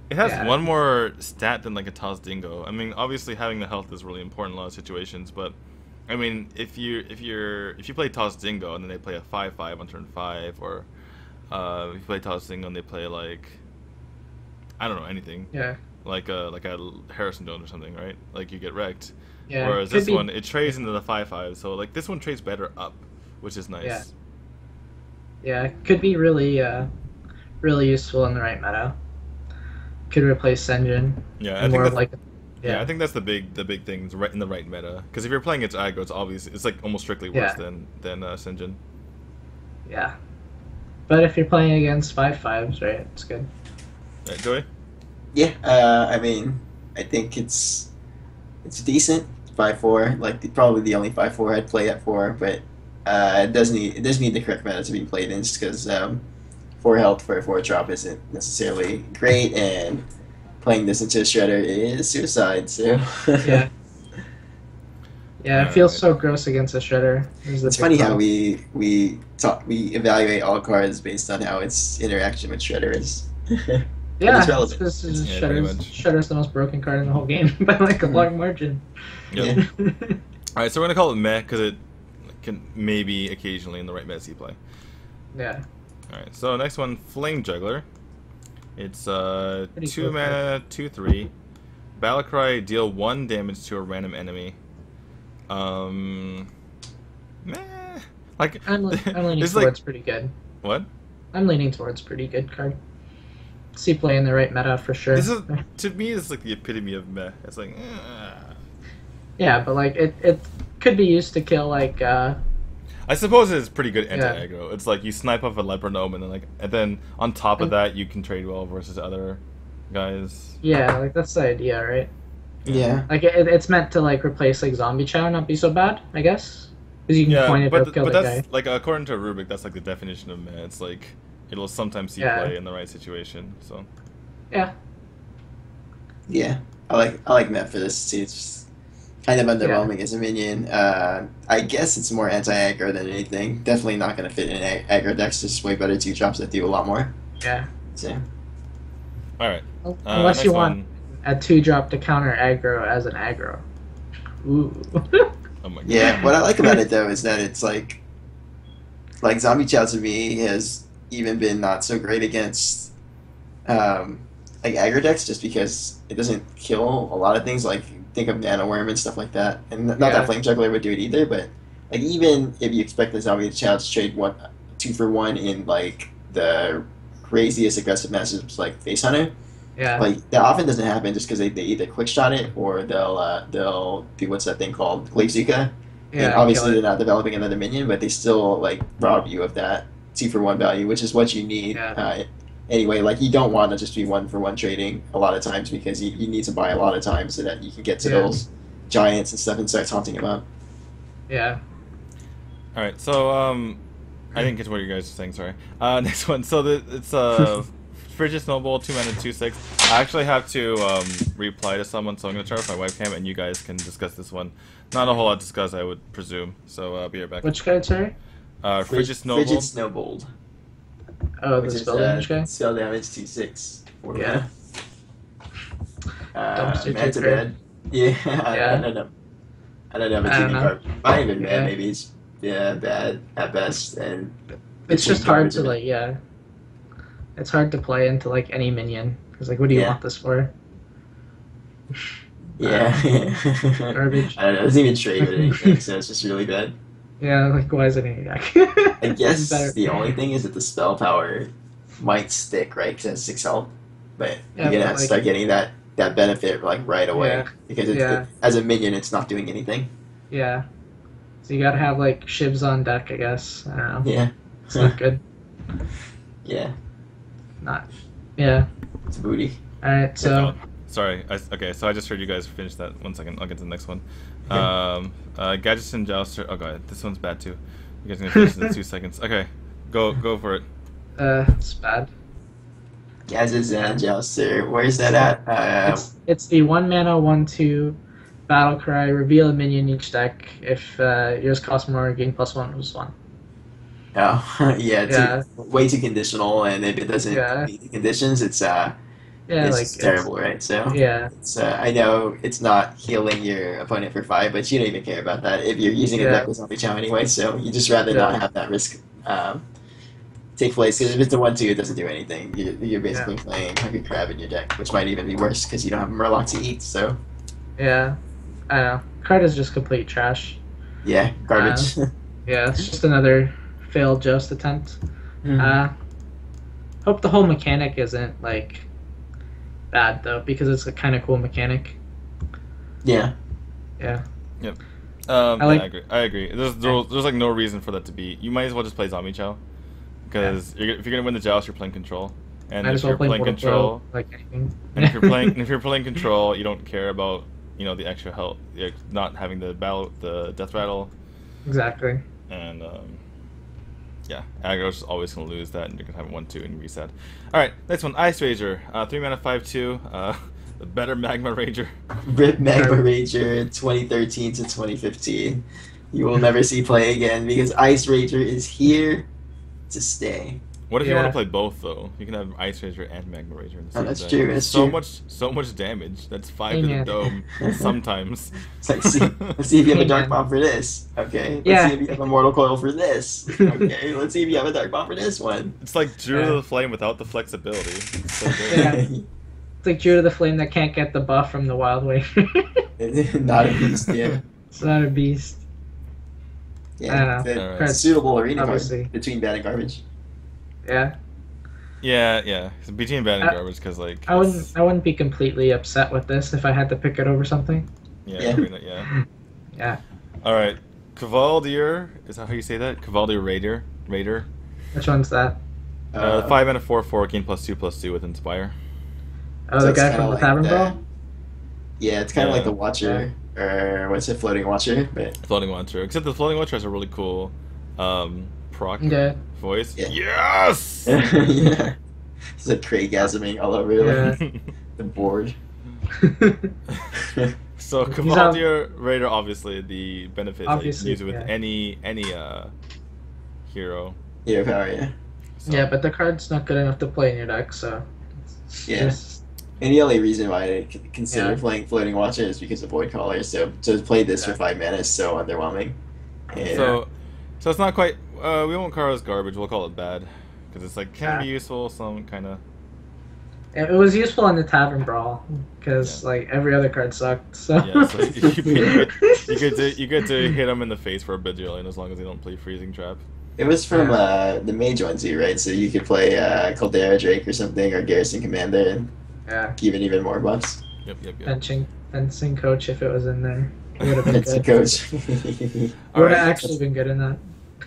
it has one more stat than like a Toss Dingo. I mean, obviously having the health is really important in a lot of situations, but I mean, if you play Toss Dingo and then they play a 5/5 on turn 5, or if you play Toss Dingo and they play like, I don't know, anything. Yeah. Like a Harrison Jones or something, right? Like you get wrecked. Yeah. Whereas this one, it trades into the 5/5, so like this one trades better up, which is nice. Yeah. Yeah, it could be really, really useful in the right meta. Could replace Senjin. Yeah, I think that's, like. Yeah, I think that's the big thing right in the right meta. Because if you're playing its aggro, it's obvious. It's like almost strictly worse than Senjin. Yeah. But if you're playing against 5/5s, right, it's good. Right, Joey? Yeah, I mean, I think it's decent. 5/4, like probably the only 5/4 I'd play at 4, but it does need the correct meta to be played in, just because 4 health for a 4 drop isn't necessarily great, and playing this into a Shredder is suicide. So yeah. Yeah, it feels so gross against a Shredder. It's funny how we evaluate all cards based on how its interaction with Shredder is. Yeah, it's relevant. This is Shredder's the most broken card in the whole game by like a long margin. Yep. Alright, so we're gonna call it meh because it can maybe occasionally in the right meta play. Yeah. Alright, so next one, Flame Juggler. It's Pretty 2 cool mana, 2/3. Battlecry, deal 1 damage to a random enemy. Meh. Like I'm leaning it's towards like pretty good. what? I'm leaning towards pretty good card. See play in the right meta for sure. This is to me. It's like the epitome of meh. It's like. Yeah, but like it could be used to kill like. I suppose it's pretty good anti-aggro. It's like you snipe off a leper gnome and then on top of that you can trade well versus other guys. Yeah, like that's the idea, right? Yeah. Like it's meant to like replace like zombie chow, not be so bad, I guess. Because you can point it to kill the guy. Like according to Rubik, that's like the definition of meh. It's like it'll sometimes see play in the right situation. So. Yeah. Yeah, I like Met for this. It's just kind of underwhelming as a minion. I guess it's more anti-aggro than anything. Definitely not going to fit in aggro decks. Just way better 2-drops that do a lot more. Yeah. So. All right. Unless you want a 2-drop to counter aggro as an aggro. Ooh. Oh my God. Yeah, what I like about it though is that it's like Zombie Chow to me has even been not so great against like aggro decks just because it doesn't kill a lot of things. Like think of Nano Worm and stuff like that, and not that Flame Juggler would do it either. But like even if you expect the Zombie Chow to trade 2 for 1 in like the craziest aggressive matchups like Face Hunter. Yeah. Like that often doesn't happen just because they either quick shot it or they'll do what's that thing called Glaciuka. Yeah. And obviously they're not developing another minion, but they still like rob you of that 2 for 1 value, which is what you need. Yeah. Anyway, like you don't want to just be 1 for 1 trading a lot of times because you need to buy a lot of times so that you can get to those giants and stuff and start taunting them up. Yeah. All right, so I didn't get to what you guys were saying. Sorry. Next one. So it's Frigid Snowball, 2 mana, 2/6. I actually have to reply to someone, so I'm gonna turn off my webcam and you guys can discuss this one. Not a whole lot to discuss, I would presume. So I'll be right back. Which guy, sorry? Frigid Snowball. Frigid Snowballed. Oh, the spell damage guy? Spell damage 2/6. Yeah. Manta bad. Yeah, I don't know. I don't know, but TV card. Not even bad, maybe it's bad at best. And it's just hard to like, it's hard to play into like any minion because like, what do you want this for? Yeah, garbage. I don't know. It doesn't even trade with anything, so it's just really bad. Yeah, like why is it any deck? I guess the only thing is that the spell power might stick, right? Because it has 6 health, but you're gonna have to start getting that benefit like right away because as a minion, it's not doing anything. Yeah, so you gotta have like shivs on deck, I guess. I don't know. Yeah, it's not good. Yeah. Yeah. It's booty. Alright, so... Sorry, okay, so I just heard you guys finish that. 1 second, I'll get to the next one. Gadgets and Jouster... Oh god, this one's bad too. You guys are gonna finish in 2 seconds. Okay, go for it. It's bad. Gadgets and Jouster, where's that at? It's the 1 mana, 1/2 battle cry, reveal a minion each deck. If yours costs more, gain +1 was 1. Oh, it's way too conditional, and if it doesn't meet the conditions, it's terrible, right? So it's, I know it's not healing your opponent for 5, but you don't even care about that if you're using a deck with Zombie Chow anyway. So you just rather not have that risk take place because if it's a 1/2, it doesn't do anything. You're basically playing like a crab in your deck, which might even be worse because you don't have a Murloc to eat. So I don't know. Card is just complete trash. Yeah, garbage. It's just another failed Joeysc attempt. Hope the whole mechanic isn't like bad though, because it's a kind of cool mechanic. Yeah. Yep. I agree. There's like no reason for that to be. You might as well just play Zombie Chow, because if you're gonna win the Joust, you're playing control. And if you're playing control, like anything. And if you're playing control, you don't care about the extra health, not having the death rattle. Exactly. And aggro's always gonna lose that, and you're gonna have 1/2 and reset. All right, next one, Ice Rager, 3 mana, 5/2. The better Magma Rager. Rip Magma Rager, 2013 to 2015. You will never see play again because Ice Rager is here to stay. What if you want Yeah. to play both though? You can have Ice Razor and Magma Razor in the Oh, same that's deck. true, that's so true. so much damage. That's 5 Hey, to the man. dome sometimes. It's like, let's see if you have a Hey, Dark man. Bomb for this. Okay. Let's Yeah. see if you have a Mortal Coil for this. Okay. Let's see if you have a Dark Bomb for this one. It's like Druid Yeah. of the Flame without the flexibility. It's so good. Yeah. It's like Druid of the Flame that can't get the buff from the Wild Wave. Not a beast, yeah. It's not a beast. I Yeah. don't know. The Alright. suitable arena Obviously. card between bad and garbage. Yeah. Yeah. It's between bad and garbage because like I it's- wouldn't be completely upset with this if I had to pick it over something. Yeah. Yeah. Yeah. All right, Cavaldier, is that how you say that? Cavaldier Raider. Which one's that? 5 mana 4/4 gain +2/2 with Inspire. Oh, So the it's guy kinda from the like Tavern the- Brawl? Yeah, it's kind of Yeah. like the Watcher, or what's it, Floating Watcher, but Floating Watcher. Except the Floating Watcher has a really cool proc Yeah. voice. Yeah. Yes. yeah, it's like Craigasming all over like, the board. So He's Cavaldier Raider, obviously the benefit is that you can Obviously, use it with yeah. any hero. Yeah, power, yeah. So, Yeah, but the card's not good enough to play in your deck, so. It's Yeah. just- And the only reason why I consider Yeah. playing Floating Watcher is because of Void Caller. So to play this for Yeah. 5 mana is so underwhelming. And, So it's not quite. We won't call it as garbage. We'll call it bad because it's like can be useful. Some kind of. It was useful in the Tavern Brawl, because, like, every other card sucked, so. Yeah, so you get to hit them in the face for a Bajillion as long as they don't play Freezing Trap. it was from the Mage one too, right? So you could play Caldera Drake or something, or Garrison Commander, and Yeah. give it even more buffs. Yep. Fencing Coach, if it was in there. It would have been That's a good. coach. Would Alright, have actually been good in that.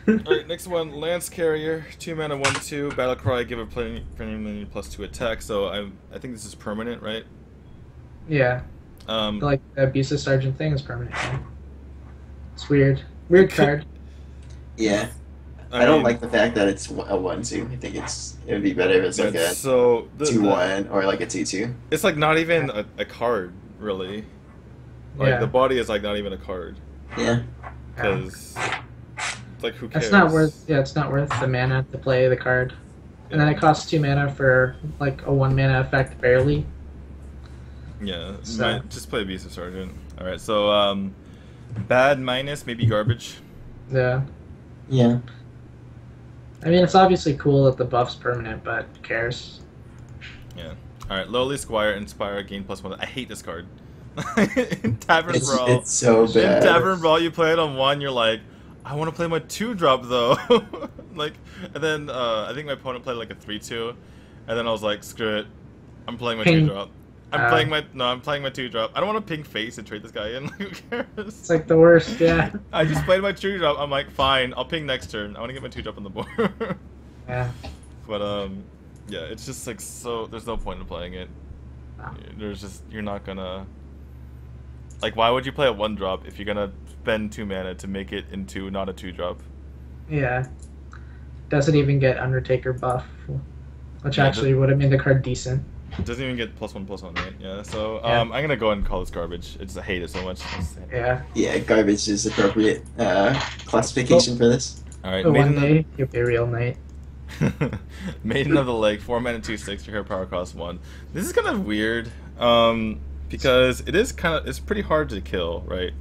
Alright, next one, Lance Carrier, 2 mana, 1/2, Battle Cry, give a premium +2 attack. So I think this is permanent, right? Yeah. Um, Like, the Abusive Sergeant thing is permanent. It's weird. Weird card. Yeah. I don't mean, like the fact that it's a 1/2. I think it would be better if it's like a so 2/1 or like a 2/2. it's like not even a card really. Like Yeah. the body is like not even a card Yeah. because like who cares? It's not worth. Yeah, it's not worth the mana to play the card, and then it costs 2 mana for like a 1 mana effect barely. Yeah, So- just play Abusive Sergeant. All right, so bad minus maybe garbage. Yeah. Yeah. I mean, it's obviously cool that the buff's permanent, but who cares? Yeah. All right, Lowly Squire, Inspire, gain +1. I hate this card. In Tavern It's, Brawl. it's so In bad. Tavern Brawl, you play it on 1. You're like, I want to play my 2-drop though. Like, and then I think my opponent played like a 3/2, and then I was like, screw it, I'm playing my Ping. 2-drop. I'm playing my 2-drop. I don't want to ping face and trade this guy in. Like, who cares? It's like the worst. Yeah. I just played my 2-drop. I'm like, fine, I'll ping next turn. I want to get my 2-drop on the board. Yeah. But yeah, it's just like so. There's no point in playing it. No. You're not gonna. Like, why would you play a 1-drop if you're gonna spend 2 mana to make it into not a 2-drop? Yeah. Doesn't even get Undertaker buff, which Yeah, actually would have made the card decent. It doesn't even get +1/+1, right? Yeah. So Yeah. I'm gonna go ahead and call this garbage. I hate it so much. Yeah. Yeah, garbage is appropriate classification for this. All right, But one Maiden. day you'll be a real knight. Maiden of the Lake, 4 mana, 2/6. Your hero power cost 1. This is kind of weird, because it's pretty hard to kill, right?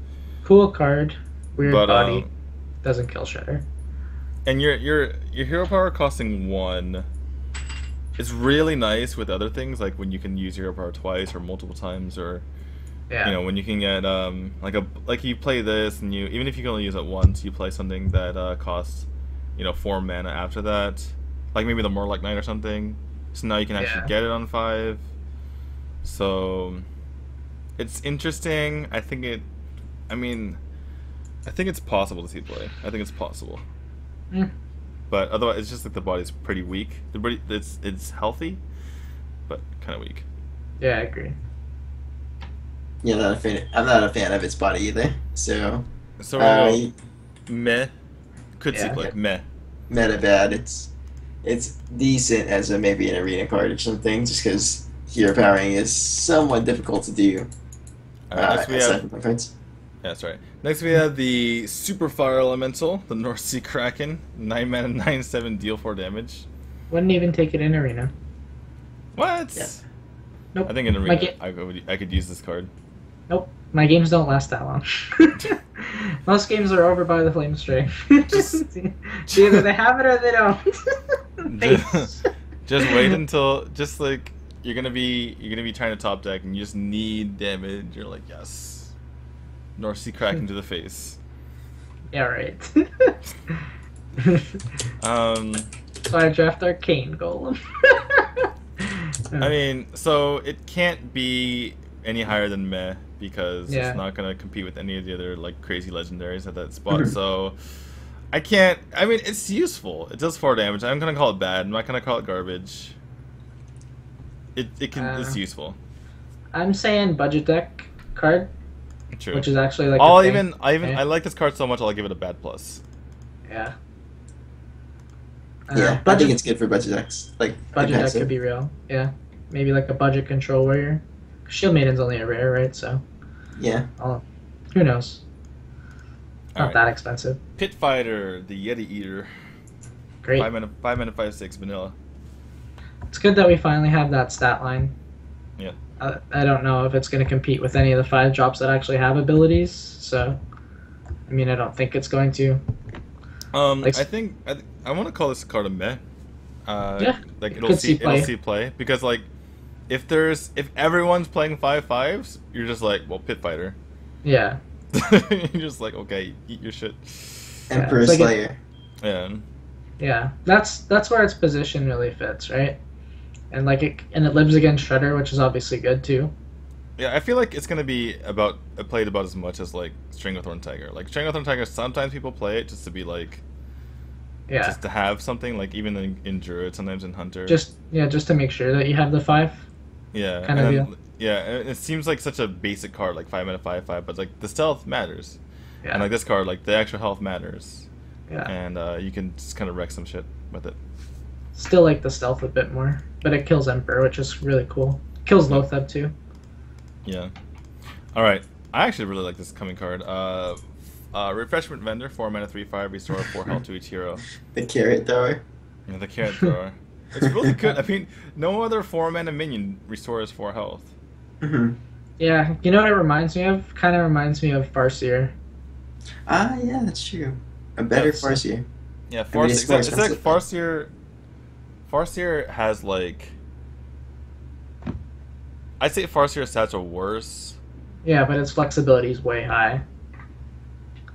Cool card. Weird But body. Doesn't kill Shredder. and your hero power costing 1 is really nice with other things, like when you can use your hero power twice or multiple times, or Yeah. you know when you can get like you play this and you even if you can only use it once, you play something that costs 4 mana after that, like maybe the Morlock Knight or something. So now you can actually Yeah. get it on 5. So it's interesting. I think it's possible to see play. I think it's possible. Mm. But otherwise, it's just like the body's pretty weak. The body, it's healthy, but kind of weak. Yeah, I agree. Yeah, I'm not a fan of its body either. So, So we're gonna go uh, meh. Could see Yeah. like meh. meta bad. It's decent as maybe an arena card or something, just because hero powering is somewhat difficult to do. Alright, next we aside have. from my cards. Yeah, that's right. Next we have the Super Fire Elemental, the North Sea Kraken, 9 mana, 9/7, deal 4 damage. Wouldn't even take it in arena. What? Yeah. Nope. I think in My arena I could use this card. Nope. My games don't last that long. Most games are over by the flame string. Either they have it or they don't. Just wait until like you're gonna be trying to top deck and you just need damage. You're like, yes. North Sea crack into the face. Yeah, right. So I draft Arcane Golem. I mean, so it can't be any higher than meh because Yeah. it's not gonna compete with any of the other like crazy legendaries at that spot. So I can't. I mean, it's useful. It does 4 damage. I'm gonna call it bad. I'm not gonna call it garbage. It's useful. I'm saying budget deck card, True. which is actually like. I like this card so much. I'll give it a bad plus. Yeah. Yeah, I think it's good for budget decks. Like budget deck passive. could be real. Yeah, maybe like a budget control warrior. Shield Maiden's only a rare, right? So. Yeah. Who knows? Not Alright. that expensive. Pit Fighter, the Yeti Eater. Great. 5 mana, 5/6 vanilla. It's good that we finally have that stat line. Yeah. I don't know if it's going to compete with any of the 5 drops that actually have abilities. So, I mean, I don't think it's going to. I want to call this card a meh. Yeah. Like It'll see play because like if everyone's playing 5/5s, you're just like, well, Pit Fighter. Yeah. You're just like, okay, eat your shit. Emperor it's like Slayer. Yeah. Yeah. That's where its position really fits, right? And like it lives against Shredder, which is obviously good too. Yeah, I feel like it's gonna be played about as much as like Stranglethorn Tiger. Like Stranglethorn Tiger, sometimes people play it just to be like, just to have something. Like even in Druid, sometimes in Hunter. Just to make sure that you have the 5. Yeah. Kind of deal. Yeah, and it seems like such a basic card, like 5 mana 5/5, but like the stealth matters. Yeah. And like this card, like the actual health matters. Yeah. And you can just kind of wreck some shit with it. Still like the stealth a bit more, but it kills Emperor, which is really cool. Kills Lotheb too. Yeah. All right. I actually really like this coming card. Refreshment Vendor, 4 mana 3/5, restore 4 health to each hero. The carrot thrower. Yeah, the carrot thrower. It's really good. I mean, no other 4 mana minion restores 4 health. Mm-hmm. Yeah, you know what it reminds me of? Kind of reminds me of Farseer. Ah, yeah, that's true. A better Yes. Farseer. Yeah, I mean, Farseer. It's like expensive. Farseer. Farseer has like. I'd say Farseer stats are worse. Yeah, but its flexibility is way high.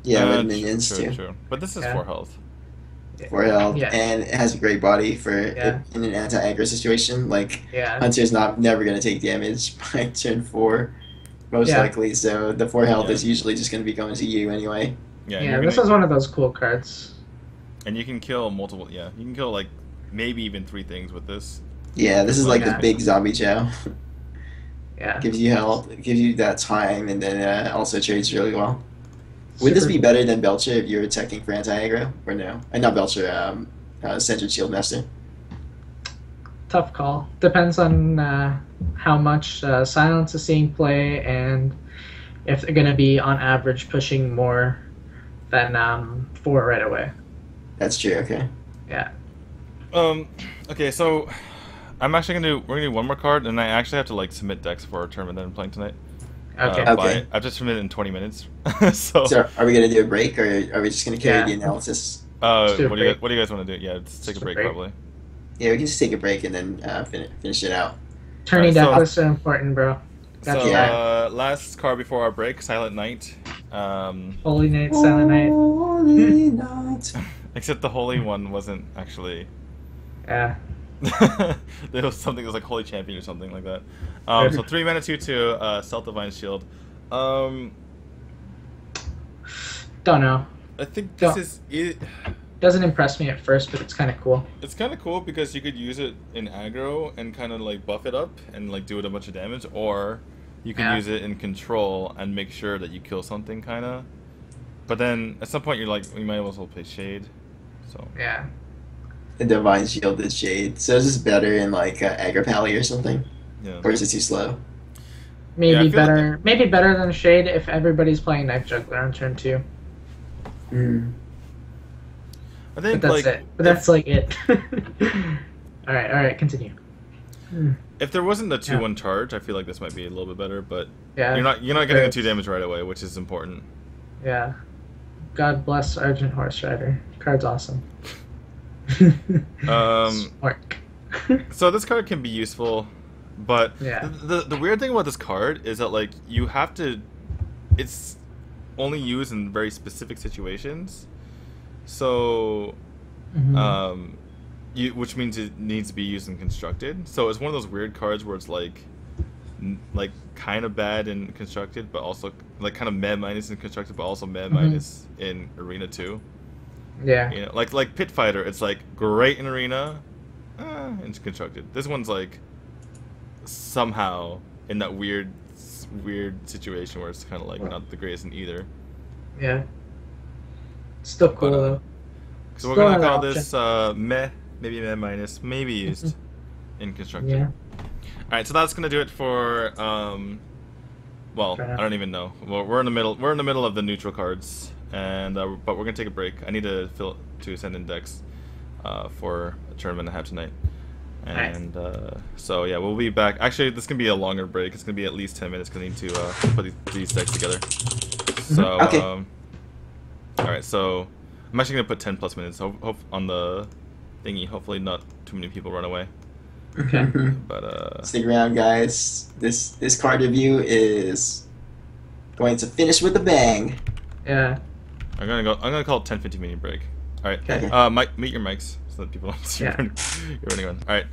Yeah, with True, minions true, too. True. But this is Yeah. 4 health. 4 health, Yeah. and it has a great body for Yeah. in an anti-aggro situation. Like Yeah. Hunter's never gonna take damage by turn 4, most Yeah. likely. So the 4 health Yeah. is usually just gonna be going to you anyway. Yeah, and Yeah, you're this gonna- is one of those cool cards. And you can kill multiple. Yeah, you can kill like maybe even 3 things with this. Yeah, this is like Yeah. the big zombie chow. Yeah. Gives you health, gives you that time, and then also trades really well. Would this Super be cool. better than Belcher if you were attacking for anti-aggro? Or no? Not Belcher, Centered Shield Master. Tough call. Depends on how much Silence is seeing play and if they're going to be on average pushing more than 4 right away. That's true, okay. Yeah. Okay, so I'm actually we're gonna do one more card, and I actually have to like submit decks for a tournament that I'm playing tonight. Okay. Okay. I've just submitted in 20 minutes. so So are we going to do a break, or are we just going to carry Yeah. the analysis? what do a do break. you guys want to do? Yeah, let's take a Just a break break. probably. Yeah, we can just take a break and then finish it out. Tourney Alright, so- deck lists are important, bro. Got So you back. last card before our break, Silent Night. Holy Night, Silent Night. Holy night. Except the holy one wasn't actually. Yeah. There was something that was like Holy Champion or something like that. Good. So 3 mana 2/2, Stealth Divine Shield. Don't know. I think Don't- this is it. Doesn't impress me at first, but it's kind of cool. It's kind of cool because you could use it in aggro and kind of like buff it up and like do it a bunch of damage, or you can Yeah. use it in control and make sure that you kill something kind of. But then at some point you're like, we might as well play Shade. So Yeah. The Divine Shield is Shade. So is this better in like Aggro Pally or something? yeah. Or is it too slow? Maybe Yeah, I feel better. Maybe better than Shade if everybody's playing Knife Juggler on turn 2. Mm. I But think that's like it. But that's like it. All right, continue. If there wasn't the 2-1 charge, I feel like this might be a little bit better, but Yeah, you're not getting the 2 damage right away, which is important. Yeah. God bless Argent Horse Rider. Card's awesome. Smart. So this card can be useful, but Yeah. the weird thing about this card is that like you have to, it's only used in very specific situations. So, which means it needs to be used in constructed. So it's one of those weird cards where it's like kind of bad in constructed, but also like kind of meh minus in constructed, but also meh minus in arena too. Yeah. You know, like Pit Fighter, it's like great in arena, in constructed. This one's like somehow in that weird situation where it's kind of like not the greatest in either. Yeah. Still cool though. So we're gonna call this meh, maybe meh minus, maybe used in constructed. Yeah. Alright, so that's gonna do it for well, I don't even know. Well, we're in the middle of the neutral cards, and but we're gonna take a break. I need to send in decks for a tournament I have tonight, and so yeah, we'll be back. Actually, this is gonna be a longer break. It's gonna be at least 10 minutes. Cause I need to put these decks together. So Okay. all right, so I'm actually gonna put 10+ minutes on the thingy. Hopefully, not too many people run away. Okay. But stick around, guys. This card review is going to finish with a bang. Yeah. I'm gonna call it 10-15 minute break. All right. Okay. Mute your mics so that people don't see Yeah. you're running on. All right.